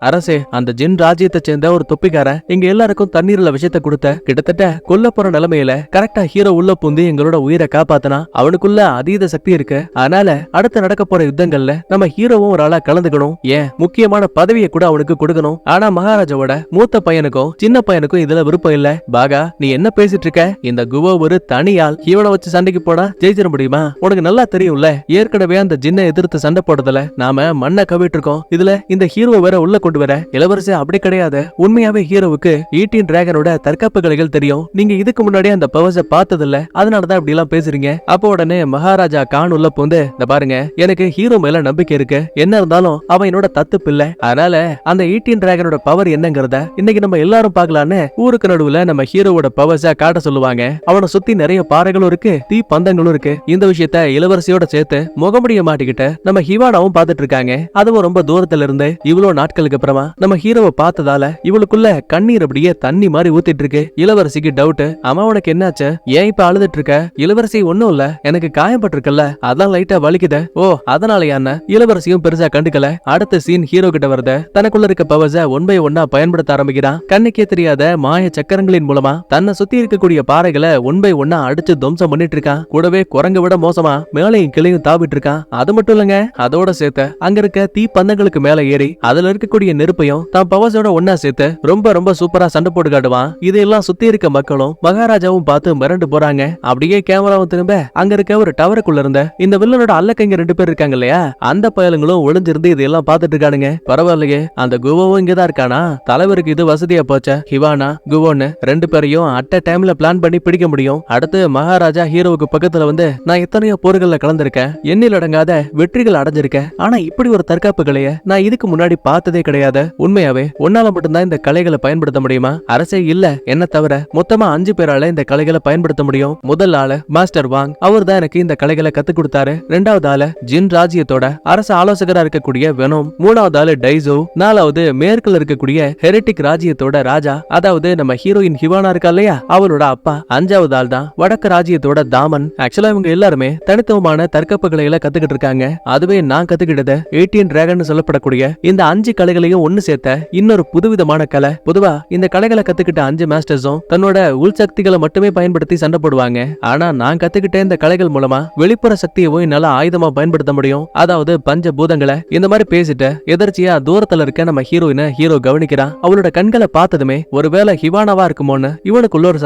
அரசே அந்த ஜின் ராஜ்யத்தை சேர்ந்த ஒரு தொப்பிக்காரன் எங்க எல்லாருக்கும் தண்ணீர்ல விஷயத்தை கொடுத்த, கிட்டத்தட்ட கொல்ல போற நிலைமையில கரெக்டா ஹீரோ உள்ள பூந்து எங்களோட உயிரை காப்பாத்தனா. அவனுக்குள்ள அதீத சக்தி இருக்கு, அதனால அடுத்து நடக்க போற யுத்தங்கள்ல நம்ம ஹீரோவும் ஒரு ஆளா கலந்துக்கணும், ஏன் முக்கியமான பதவியை கூட அவனுக்கு கொடுக்கணும். ஆனா மகாராஜாவோட மூத்த பையனுக்கும் சின்ன பையனுக்கும் இதுல விருப்பம் இல்ல. பாகா நீ என்ன பேசிட்டு இருக்க? இந்த குவோ ஒரு தனியால், இவனை வச்சு சண்டைக்கு போனா ஜெயிச்சிட முடியுமா? உனக்கு நல்லா தெரியும்ல, ஏற்கனவே அந்த ஜின்னை எதிர்த்து சண்டை போடுறதுல நாம மண்ணை கவிட்டு இருக்கோம், இதுல இந்த ஹீரோ வேற உள்ள கொண்டு வர. இளவரசி அப்படி கிடையாது, உண்மையாவே ஹீரோவுக்கு 18 டிராகனோட தற்காப்பு கலைகள் தெரியும், நீங்க இதுக்கு முன்னாடி அந்த பவர்ஸை பார்த்ததில்ல, அதனாலதான் இப்படி எல்லாம் பேசுறீங்க. அப்போ உடனே மகாராஜா கான் உள்ள போந்து, இந்த பாருங்க எனக்கு ஹீரோ மேல நம்பிக்கை இருக்கு, என்ன இருந்தாலும் அவன் என்னோட தத்து பிள்ளை, அதனால அந்த 18 டிராகனோட பவர் என்னங்கறத இன்னைக்கு நம்ம எல்லாரும் பார்க்கலான்னு ஊருக்கு நடுவுல நம்ம ஹீரோவோட பவர்ஸை காட்ட சொல்லுவாங்க. அவனை சுத்தி நிறைய பாறைகளும் இருக்கு, தீ பந்தங்களும் இருக்கு. இந்த விஷயத்த இளவரசியோட சேர்த்து முகமுடிய மாட்டிக்கிட்ட நம்ம ஹிவானாவும் பாத்துட்டு இருக்காங்க. அதுவும் ரொம்ப தூரத்துல இருந்து இவ்வளவு நாட்களுக்கு அப்புறமா நம்ம ஹீரோவை பார்த்ததால இவளுக்குள்ள கண்ணீர் அப்படியே தண்ணி மாதிரி ஊத்திட்டு இருக்கு. இளவரசிக்கு டவுட், அம்மா உனக்கு என்னாச்சு, ஏன் இப்ப அழுதுட்டு இருக்க? இளவரசி ஒண்ணும் இல்ல, எனக்கு காயப்பட்டிருக்கல, அதான் லைட்டா வலிக்குது. ஓ அதனாலயான இளவரசியும் பெருசா கண்டுக்கல. அடுத்த சீன் ஹீரோ கிட்ட வருது. தனக்குள்ள இருக்க பவர்ஸ ஒன் பை ஒன்னா பயன்படுத்த ஆரம்பிக்கிறான். கண்ணுக்கே தெரியாத மாய சக்கரங்களின் மூலமா தன்னை சுத்தி இருக்கக்கூடிய பாறைகளை ஒன் பை ஒன்னா அடிச்சு துவம்சம் பண்ணிட்டு இருக்கான். கூடவே குரங்கு விட மோசமா மேலையும் கிளையும் தாவிட்டு இருக்கான். அது மட்டும் இல்லங்க, அதோட சேர்த்து அங்க இருக்க தீ பந்தங்களுக்கு மேல ஏறி அதுல இருக்கக்கூடிய நெருப்பையும் தான் பவர்ஸோட ஒன்னா சேர்த்து ரொம்ப ரொம்ப சூப்பரா சண்டை போட்டு காட்டுவான். இதெல்லாம் சுத்தி இருக்க மக்களும் மகாராஜாவும் பார்த்து மிரண்டு போறாங்க. அப்படியே கேமராவும் திரும்ப அங்க இருக்க ஒரு டவருக்குள்ள இருந்த இந்த வில்லனோட அல்லக்கைங்க 2 பேர் இருக்காங்க இல்லையா, அந்த பயலுங்களும் ஒளிஞ்சிருந்து இதெல்லாம் பார்த்துட்டு இருக்கானுங்க. பரவாயில்லையே, அந்த குவோவும் இங்கதான் இருக்கானா? தலைவருக்கு இது வசதியா போச்ச. ஹிவானா குவோன்னு 2 பேரையும் அட் அ டைம்ல பிளான் பண்ணி பிடிக்க முடியும். அடுத்து மகாராஜா ஹீரோவுக்கு பக்கத்துல வந்து, நான் எத்தனையோ போர்கள்ல கலந்திருக்கேன், எண்ணில் அடங்காத வெற்றிகள் அடைஞ்சிருக்கேன், ஆனா இப்படி ஒரு தற்காப்பு கலைய நான் இதுக்கு முன்னாடி பார்த்ததே கிடையாது. உண்மையாவே உன்னால மட்டும்தான் இந்த கலைகளை பயன்படுத்த முடியுமா? அரசே இல்ல, என்ன தவிர மொத்தமா 5 பேரால இந்த கலைகளை பயன்படுத்த முடியும். முதல் ஆளு மாஸ்டர் வாங், அவர் தான் எனக்கு இந்த கலைகளை கத்து கொடுத்தாரு. 2வது ஆளு ஜின் ராஜ்யத்தோட அரசு ஆலோசகரா இருக்கக்கூடிய வெனோம். 3வது ஆளு டைசோ. 4வது மேற்குல இருக்கக்கூடிய ஹெரிட்டிக் ராஜ்யத்தோட ராஜா, அதாவது நம்ம ஹீரோயின் ஹிவானா இருக்கா இல்லையா, அவளோட அப்பா. 5வது ஆள் தான் வடக்கு ராஜ்யத்தோட தாமன். ஆக்சுவலா இவங்க எல்லாருமே தனித்துவமான தற்காப்பு கலைகளை கத்துக்கிட்டு இருக்காங்க. அதுவே நான் கத்துக்கிட்டது 18 டிராகன் சொல்லப்படக்கூடிய இந்த 5 கலைகளையும் ஒன்னு சேர்த்த இன்னொரு புதுவிதமான கலை. பொதுவா இந்த கலைகளை கத்துக்கிட்ட 5 மாஸ்டர்ஸும் தன்னோட உள் சக்திகளை மட்டுமே பயன்படுத்தி சண்டை போடுவாங்க. ஆனா நான் கத்துக்கிட்ட இந்த கலைகள் மூலமா வெளிப்புற சக்தியவும் என்னால ஆயுதமா பயன்படுத்த முடியும், அதாவது பஞ்ச பூதங்களை. இந்த மாதிரி பேசிட்டு எதர்ச்சியா தூரத்துல இருக்க நம்ம ஹீரோயினை ஹீரோ கவனிக்கிறான். அவளோட கண்களை பார்த்ததுமே ஒருவேளை ஹிவானாவா இருக்குமோன்னு இவனுக்குள்ள ஒரு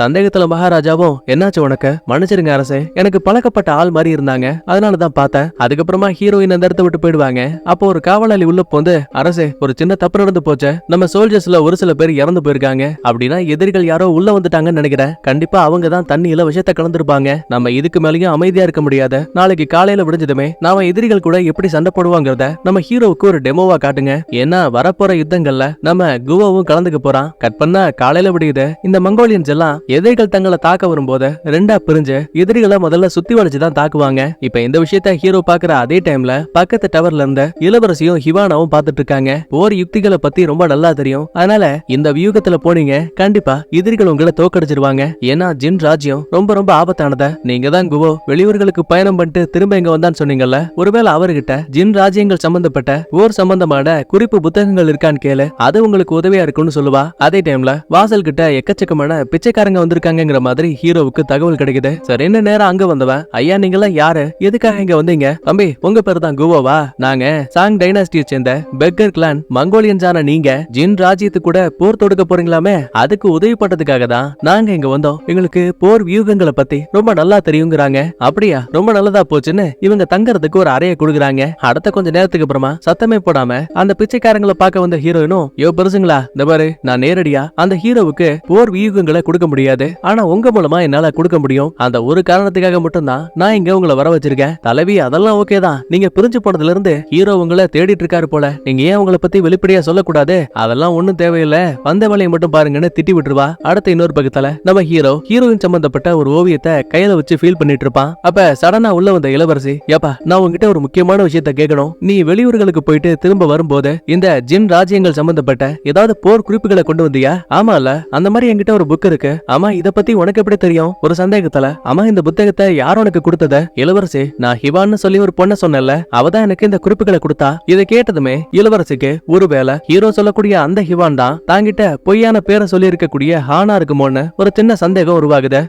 சந்தேகத்துல மகாராஜாவும், என்னாச்சு உனக்கு? மன்னிச்சிருங்க அரசே, எனக்கு பழக்கப்பட்ட ஆள் மாதிரி இருந்தாங்க, அதனாலதான் பார்த்தேன். அதுக்கப்புறமா ஹீரோயின் அந்த இடத்த விட்டு போயிடுவாங்க. அப்போ ஒரு காவலாளி உள்ள போந்து, அரசே ஒரு சின்ன தப்பு நடந்து போச்சு, நம்ம சோல்ஜர்ஸ்ல ஒரு சில பேர் இறந்து போயிருக்காங்க, அப்படின்னா எதிரிகள் யாரோ உள்ள வந்துட்டாங்கன்னு நினைக்கிறேன். கண்டிப்பா அவங்க தான் தண்ணியில விஷத்தை கலந்துருப்பாங்க. நம்ம இதுக்கு மேலயும் அமைதியா இருக்க முடியாது. நாளைக்கு காலையில விடிஞ்சதுமே நாம எதிரிகள் கூட எப்படி சண்டை போடுவாங்கிறத நம்ம ஹீரோவுக்கு ஒரு டெமோவா காட்டுங்க. ஏன்னா வரப்போற யுத்தங்கள்ல நம்ம குவோவும் கலந்துக்க போறான். கட் பண்ணா காலையில விடியுது. இந்த மங்கோலியன்ஸ் எல்லாம் எதிரிகள் தங்களை தாக்க வரும்போது 2ஆ பிரிஞ்சு எதிரிகளை முதல்ல சுத்தி வளைச்சுதான் தாக்குவாங்க. இப்ப இந்த விஷயத்த ஹீரோ பாக்குற அதே டைம்ல பக்கத்து டவர்ல இருந்த இளவரசியும் ஹிவானாவும் பாத்துட்டு இருக்காங்க. போர் யுக்திகளை பத்தி ரொம்ப நல்லா தெரியும். அதனால இந்த வியூகத்துல போனீங்க கண்டிப்பா எதிரிகள் உங்களை தோக்கடிச்சிருவாங்க. ஏன்னா ஜின் ராஜ்யம் ரொம்ப ரொம்ப ஆபத்தானத. நீங்க தான் குவோ வெளியூர்களுக்கு பயணம் பண்ணிட்டு திரும்ப இங்க வந்தான்னு சொன்னீங்கல்ல, ஒருவேளை அவர்கிட்ட ஜின் ராஜ்யங்கள் சம்பந்தப்பட்ட போர் சம்பந்தமான குறிப்பு புத்தகங்கள் இருக்கான்னு கேளு, அது உங்களுக்கு உதவியா இருக்கும்னு சொல்லுவா. அதே டைம்ல வாசல் கிட்ட எக்கச்சக்கமான பிச்சைக்காரங்க வந்திருக்காங்கிற மாதிரி ஹீரோவுக்கு தகவல் கிடைக்குது. சரி, என்ன நேரம் அங்க வந்தவன், ஐயா நீங்களாம் யாரு, எதுக்காக இங்க வந்தீங்க? தம்பி உங்க பேரு தான் குவோவா? நாங்க சாங் டைனாஸ்டியை சேர்ந்த பெக்கர் கிளான் மங்கோலியன்ஸான நீங்க ஜின் ராஜ்யத்து கூட போர் தொடுக்க போறீங்களாமே, அதுக்கு உதவி பண்றதுக்காக தான் நாங்க இங்க வந்தோம். எங்களுக்கு போர் வியூகங்களை பத்தி ரொம்ப நல்லா தெரியுங்கிறாங்க. அப்படியா, ரொம்ப நல்லதா போச்சுன்னு இவங்க தங்கறதுக்கு ஒரு அறையை கொடுக்குறாங்க. அடுத்த கொஞ்ச நேரத்துக்கு அப்புறமா சத்தமே போடாம அந்த பிச்சைக்காரங்களை பார்க்க வந்த ஹீரோயினும், யோ பெருசுங்களா, இந்த பாரு நான் நேரடியா அந்த ஹீரோவுக்கு போர் வியூகங்களை கொடுக்க முடியாது, ஆனா உங்க மூலமா என்னால கொடுக்க முடியும். அந்த ஒரு காரணத்துக்காக மட்டும்தான் நான் இங்க உங்களை வர வச்சிருக்கேன். தலைவி அதெல்லாம் ஓகே தான், நீங்க பிரிஞ்சு போனதுல இருந்து ஹீரோ உங்களை தேடிட்டு இருக்காரு போல, நீங்க ஏன் உங்களை பத்தி வெளிப்படையா சொல்லக்கூடாது? அதெல்லாம் ஒண்ணும் தேவையில்ல, வந்த வேலையை மட்டும் பாருங்கன்னு திட்டி விட்டுருவா. அடுத்த இன்னொரு பக்கத்துல நம்ம ஹீரோயின் சம்பந்தப்பட்ட ஒரு ஓவியத்தை கையில வச்சு ஃபீல் பண்ணிட்டு இருப்பான். அப்ப சடனா உள்ள வந்த இளவரசி, ஏப்பா நான் உங்ககிட்ட ஒரு முக்கியமான விஷயத்த கேட்கணும். நீ வெளியூர்களுக்கு போயிட்டு திரும்ப வரும்போது இந்த ஜின் ராஜ்யங்கள் சம்பந்தப்பட்ட ஏதாவது போர் குறிப்புகளை கொண்டு வந்தியா? ஆமா இல்ல, அந்த மாதிரி என்கிட்ட ஒரு புக் இருக்கு. ஆமா, இத பத்தி உனக்கு எப்படி தெரியும்? ஒரு சந்தேகத்துல, ஆமா இந்த புத்தகத்தை யார் உனக்கு கொடுத்தத? இளவரசி, நான் ஹிவான்னு சொல்லி ஒரு பொண்ண சொன்னேன்ல, அவதான் எனக்கு இந்த குறிப்புகளை கொடுத்தா. இதை கேட்டதுமே இளவரசிக்கு ஒருவேளை ஹீரோ சொல்லக்கூடிய அந்த ஹிவான் தான் தாங்கிட்ட பொய்யான பேரை சொல்லி இருக்கக்கூடிய ஹானா இருக்குமோன்னு ஒரு சின்ன சந்தேகம் உருவாகுது.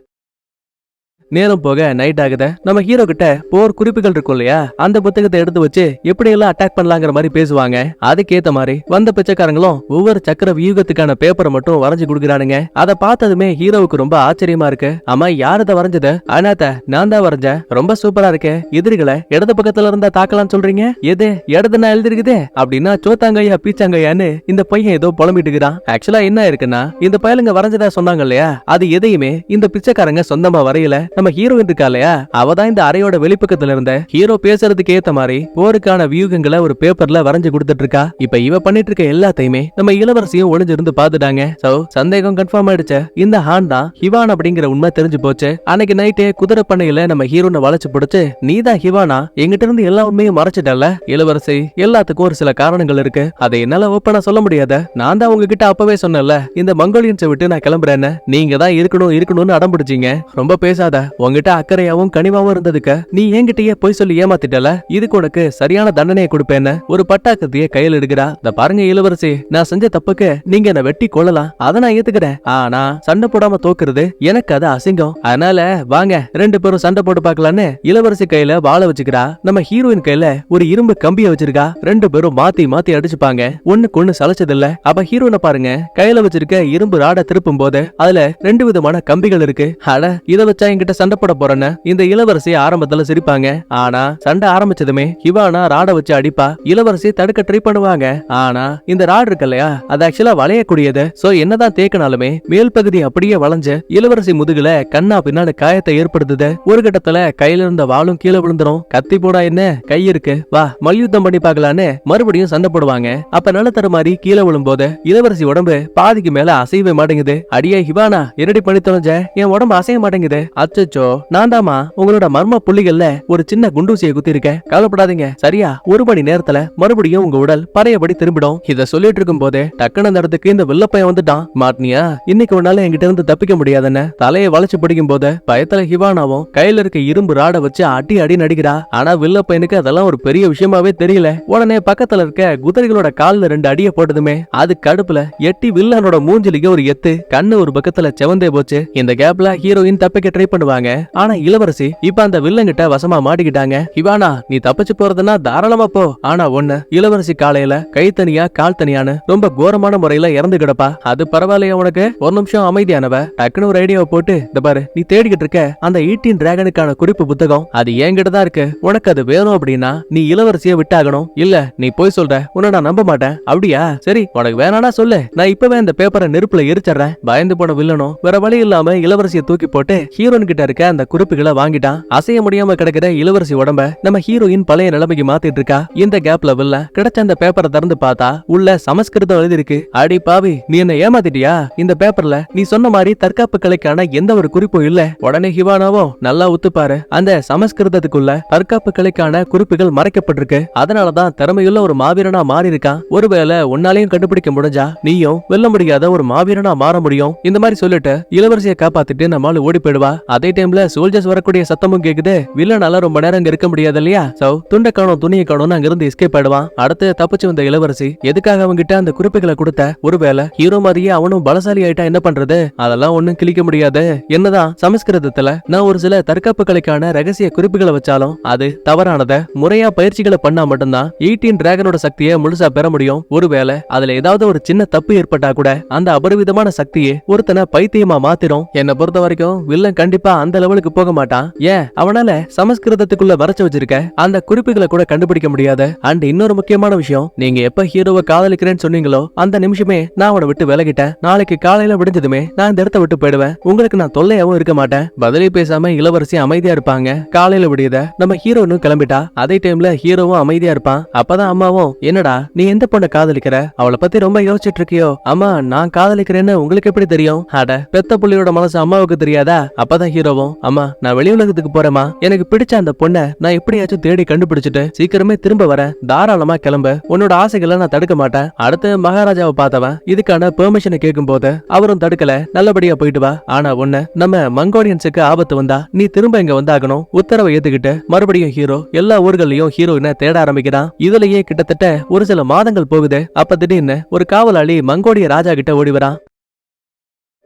நேரம் போக நைட் ஆகுது. நம்ம ஹீரோ கிட்ட போர் குறிப்புகள் இருக்கும் இல்லையா, அந்த புத்தகத்தை எடுத்து வச்சு எப்படி எல்லாம் அட்டாக் பண்ணலாங்கிற மாதிரி பேசுவாங்க. அதுக்கேத்த மாதிரி வந்த பிச்சைக்காரங்களும் ஒவ்வொரு சக்கர வியூகத்துக்கான பேப்பரை மட்டும் வரைஞ்சு கொடுக்குறானுங்க. அதை பார்த்ததுமே ஹீரோவுக்கு ரொம்ப ஆச்சரியமா இருக்கு. ஆமா, யார் இதை வரைஞ்சது? அனாத்த நான் தான் வரைஞ்சேன். ரொம்ப சூப்பரா இருக்கு. எதிரிகளை இடது பக்கத்துல இருந்தா தாக்கலாம்னு சொல்றீங்க, எது இடது நான் எழுதிருக்குதே அப்படின்னா சோத்தாங்கையா பீச்சாங்கையான்னு இந்த பையன் ஏதோ புலம்பிட்டு இருக்கிறான். ஆக்சுவலா என்ன இருக்குன்னா, இந்த பயலுங்க வரைஞ்சதா சொன்னாங்க இல்லையா, அது எதையுமே இந்த பிச்சைக்காரங்க சொந்தமா வரையல. நம்ம ஹீரோயின் இருக்கா இல்லையா, அவதான் இந்த அறையோட வெளிப்பக்கத்துல இருந்த ஹீரோ பேசுறதுக்கு ஏத்த மாதிரி போருக்கான வியூகங்களை ஒரு பேப்பர்ல வரைஞ்சு கொடுத்துட்டு இருக்கா. இப்ப இவ பண்ணிட்டு இருக்க எல்லாத்தையுமே நம்ம இளவரசியும் ஒளிஞ்சிருந்து பாத்துட்டாங்க. சோ சந்தேகம் கன்ஃபார்ம் ஆயிடுச்சு. இந்த ஹான் தான் ஹிவான் அப்படிங்கிற உண்மை தெரிஞ்சு போச்சு. அன்னைக்கு நைட்டே குதிரை பண்ணையில நம்ம ஹீரோனை வளைச்சு பிடிச்சு, நீதான் ஹிவானா, எங்கிட்ட இருந்து எல்லா உண்மையும் மறைச்சிட்டல இளவரசி, எல்லாத்துக்கும் ஒரு சில காரணங்கள் இருக்கு, அதை என்னால ஓப்பனா சொல்ல முடியாத. நான் தான் உங்ககிட்ட அப்பவே சொன்னல, இந்த மங்கோலியன்ஸை விட்டு நான் கிளம்புறேன்னு. நீங்க தான் இருக்கணும்னு அடம் பிடிச்சீங்க. ரொம்ப பேசாத, உங்ககிட்ட அக்கறையாவும் கனிவாவும் இருந்ததுக்கு நீ என்கிட்டயே போய் சொல்லி ஏமாத்திட்டல. இதுக்கு உனக்கு சரியான தண்டனையை கொடுப்பேன்னு ஒரு பட்டாக்கத்தையே கையில் எடுக்கிறா. இந்த பாருங்க இளவரசி, நான் செஞ்ச தப்புக்கு நீங்க என்ன வெட்டி கொள்ளலாம், அதை நான் ஏத்துக்கிறேன். ஆனா சண்டை போடாம தோக்குறது எனக்கு அது அசிங்கம். அதனால வாங்க ரெண்டு பேரும் சண்டை போட்டு பார்க்கலான்னு இளவரசி கையில வாளை வச்சுக்கிறா. நம்ம ஹீரோயின் கையில ஒரு இரும்பு கம்பிய வச்சிருக்கா. ரெண்டு பேரும் மாத்தி மாத்தி அடிச்சுப்பாங்க. ஒண்ணுக்கு ஒண்ணு சளைச்சதில்ல. அப்ப ஹீரோனை பாருங்க, கையில வச்சிருக்க இரும்பு ராட திருப்பும் போது அதுல ரெண்டு விதமான கம்பிகள் இருக்கு. அட, இத வச்சா என்கிட்ட சண்டை போட போறேன்னு இந்த இளவரசி ஆரம்பத்துல சிரிப்பாங்க. ஆனா சண்டை ஆரம்பிச்சதுமே ஹிவானா ராட வச்சு அடிப்பா. இளவரசி தடுக்க ட்ரை பண்ணுவாங்க. ஆனா இந்த ராட் இருக்கு இல்லையா, அது ஆக்சுவலா வளையக்கூடியது. சோ என்னதான் தேக்கினாலுமே மேல் பகுதி அப்படியே வளைஞ்சு இளவரசி முதுகுல கண்ணா பின்னாடி காயத்தை ஏற்படுத்துது. ஒரு கட்டத்துல கையில இருந்த வாளும் கீழே விழுந்துரும். கத்தி போடா என்ன, கை இருக்கு, வா மல்யுத்தம் பண்ணி பாக்கலான்னு மறுபடியும் சண்டை போடுவாங்க. அப்ப நிலத்தர மாதிரி கீழே விழும்போது இளவரசி உடம்பு பாதிக்கு மேல அசையவே மாட்டேங்குது. அடியே ஹிவானா, என்னடி பண்ணி தொலைஞ்ச, என் உடம்பு அசைய மாட்டேங்குது. அச்சச்சோ, நான் தாமா உங்களோட மர்ம புள்ளிகள்ல ஒரு சின்ன குண்டூசியை குத்தி இருக்கேன், கவலைப்படாதீங்க, சரியா ஒரு மணி நேரத்துல மறுபடியும் உங்க உடல் பழையபடி திரும்பிடும். இத சொல்லிட்டு இருக்கும் போதே டக்குனு அந்த இடத்துக்கு இந்த வில்லப்பையன் வந்துட்டான். மாட்னியா, இன்னைக்கு உன்னால என்கிட்ட இருந்து தப்பிக்க முடியாதுன்னு தலையை வளைச்சு பிடிக்கும் போது பயத்துல ஹிவானாவும் கையில இருக்க இரும்பு ராட வச்சு அடி அடி நடிக்கிறா. ஆனா வில்லப்பையனுக்கு அதெல்லாம் ஒரு பெரிய விஷயமாவே தெரியல. உடனே பக்கத்துல இருக்க குதிரைகளோட கால்ல ரெண்டு அடிய போட்டதுமே அது கடுப்புல எட்டி வில்லனோட மூஞ்சிலிக்கு ஒரு எத்து, கண்ணு ஒரு பக்கத்துல செவந்தே போச்சு. இந்த கேப்ல ஹீரோயின் தப்பிக்க ட்ரை பண்ணுவாங்க. ஆனா இளவரசி இப்ப அந்த வில்லங்கிட்ட வசமா மாட்டிக்கிட்டாங்க. ஹிவானா, நீ தப்பிச்சு போறதுன்னா தாராளமா போ. ஆனா ஒண்ணு, இளவரசி காலையில கை தனியா கால் தனியான்னு ரொம்ப கோரமான முறையில இறந்து கிடப்பா. அது பரவாயில்லையா உனக்கு? ஒரு நிமிஷம் அமைதியானவ டக்குனு ஒரு ஐடியாவை போட்டு, இந்த பாரு, நீ தேடிக்கிட்டு இருக்க அந்த 18 டிராகனுக்கான குறிப்பு புத்தகம் அது என்கிட்ட தான் இருக்கு. உனக்கு அது வேணும் அப்படின்னா நீ இளவரசியை விட்டாகணும். இல்ல நீ போய் சொல்ற, உன்னை நான் நம்ப மாட்டேன். அப்படியா? சரி, உனக்கு வேணானா சொல்லு, நான் இப்பவே அந்த பேப்பரை நெருப்புல எரிச்சிடுறேன். பயந்து போன வில்லனும் வேற வழி இல்லாம இளவரசியை தூக்கி போட்டு ஹீரோயின் கிட்ட இருக்க அந்த குறிப்புகளை வாங்கிட்டான். அசைய முடியாம கிடக்கிற இளவரசி உடம்ப நம்ம ஹீரோயின் பழைய நிலைமைக்கு மாத்திட்டு இருக்கா. இந்த கேப்ல வில்ல கிடைச்ச அந்த பேப்பரை திறந்து பார்த்தா உள்ள சமஸ்கிருதம் எழுதி இருக்கு. அடி பாவி, நீ என்ன ஏமாத்திட்டியா? இந்த பேப்பர்ல நீ சொன்ன மாதிரி தற்காப்பு கலைக்கான எந்த ஒரு குறிப்பும் இல்ல. உடனே ஹிவானாவும் நல்லா ஒத்துப்பாரு, அந்த சமஸ்கிருதத்துக்குள்ள தற்காப்பு கலைக்கான குறிப்புகள் மறைக்கப்பட்டிருக்கு. அதனாலதான் திறமையுள்ள ஒரு மாவீரனா மாறி இருக்கான். ஒருவேளை உன்னாலையும் கண்டுபிடிக்க முடிஞ்சா நீயும் வெல்ல முடியாத ஒரு மாவீரனா மாற முடியும். இந்த மாதிரி சொல்லிட்டு இளவரசியை காப்பாத்திட்டு நம்மால ஓடி போயிடுவா. அதே டைம்ல சோல்ஜர்ஸ் வரக்கூடிய சத்தமும் கேக்குது. வில்லனால ரொம்ப நேரம் இங்க இருக்க முடியாது இல்லையா? சோ துண்டை காணும் துணியை காணும் அங்க இருந்து எஸ்கேப் ஆயிடுவான். அடுத்து தப்பிச்சு வந்த இளவரசி எதுக்காக அவங்க கிட்ட அந்த குறிப்புகளை கொடுத்த? ஒருவேளை ஹீரோ மாதிரியே அவனும் பலசாலி ஆயிட்டா என்ன பண்றது? அதெல்லாம் ஒண்ணும் கிழிக்க முடியாது. என்னதான் சமஸ்கிருதத்துல நான் ஒரு சில தற்காப்பு கலைக்கான ரகசிய குறிப்புகளை வச்சாலும் அது தவறானத. முறையா பயிற்சிகளை பண்ணா மட்டும்தான் 18 டிராகனோட சக்தியை முழுசா பெற முடியும். ஒருவேளை அதுல ஏதாவது ஒரு சின்ன தப்பு ஏற்பட்டா கூட அந்த அபரிவிதமான சக்தியை ஒருத்தனை பைத்தியமா மாத்திரும். என்ன பொறுத்த வரைக்கும் வில்லன் கண்டிப்பா அந்த லெவலுக்கு போக மாட்டான். ஏன், அவனால சமஸ்கிருதத்துக்குள்ள வரைச்சு வச்சிருக்க அந்த குறிப்புகளை கூட கண்டுபிடிக்க முடியாது. அண்ட் இன்னொரு முக்கியமான விஷயம், நீங்க எப்ப ஹீரோவை காதலிக்கிறேன்னு சொன்னீங்களோ அந்த நிமிஷமே நான் அவனை விட்டு விலகிட்டேன். நாளைக்கு காலையில விடிஞ்சதுமே நான் இந்த இடத்த விட்டு போயிடுவேன். உங்களுக்கு நான் தொல்லையாவும் இருக்க மாட்டேன். பதிலே பேசாம இளவரசி அமைதியா இருப்பாங்க. காலையில விடியத நம்ம ஹீரோனும் கிளம்பிட்டா. அதே டைம்ல ஹீரோவும் அமைதியா இருப்பான். அப்பதான் அம்மாவும், என்னடா நீ எந்த பொண்ணை காதலிக்கிற? அவளை பத்தி ரொம்ப யோசிச்சுட்டு இருக்கியோ? அம்மா, நான் காதலிக்கிறேன்னு உங்களுக்கு எப்படி தெரியும்? அட, பெத்த புள்ளியோட மனசு அம்மாவுக்கு தெரியாதா? அப்பதான் ஹீரோவும், அம்மா நான் வெளி உலகத்துக்கு போறேமா, எனக்கு பிடிச்ச அந்த பொண்ணை நான் எப்படியாச்சும் தேடி கண்டுபிடிச்சிட்டு சீக்கிரமே திரும்ப வரேன், தாராளமா கிளம்பு, உன்னோட ஆசைகளை நான் தடுக்க மாட்டேன். அடுத்து மகாராஜாவை பார்த்தவன் இதுக்கான பெர்மிஷனை கேட்கும் போது அவரும் தடுக்கல, நல்லபடியா போயிட்டு வா. ஆனா ஒண்ணு, நம்ம மங்கோலியன்ஸுக்கு ஆபத்து வந்தா நீ திரும்ப இங்க வந்தாகணும். உத்தரவை ஏத்துக்கிட்டு மறுபடியும் ஹீரோ எல்லா ஊர்களையும் ஹீரோயினை தேட ஆரம்பிக்கிறான். இதுலயே கிட்டத்தட்ட ஒரு சில மாதங்கள் போகுது. அப்ப திடீர்னு ஒரு காவலாளி மங்கோலிய ராஜா கிட்ட ஓடி வரான்.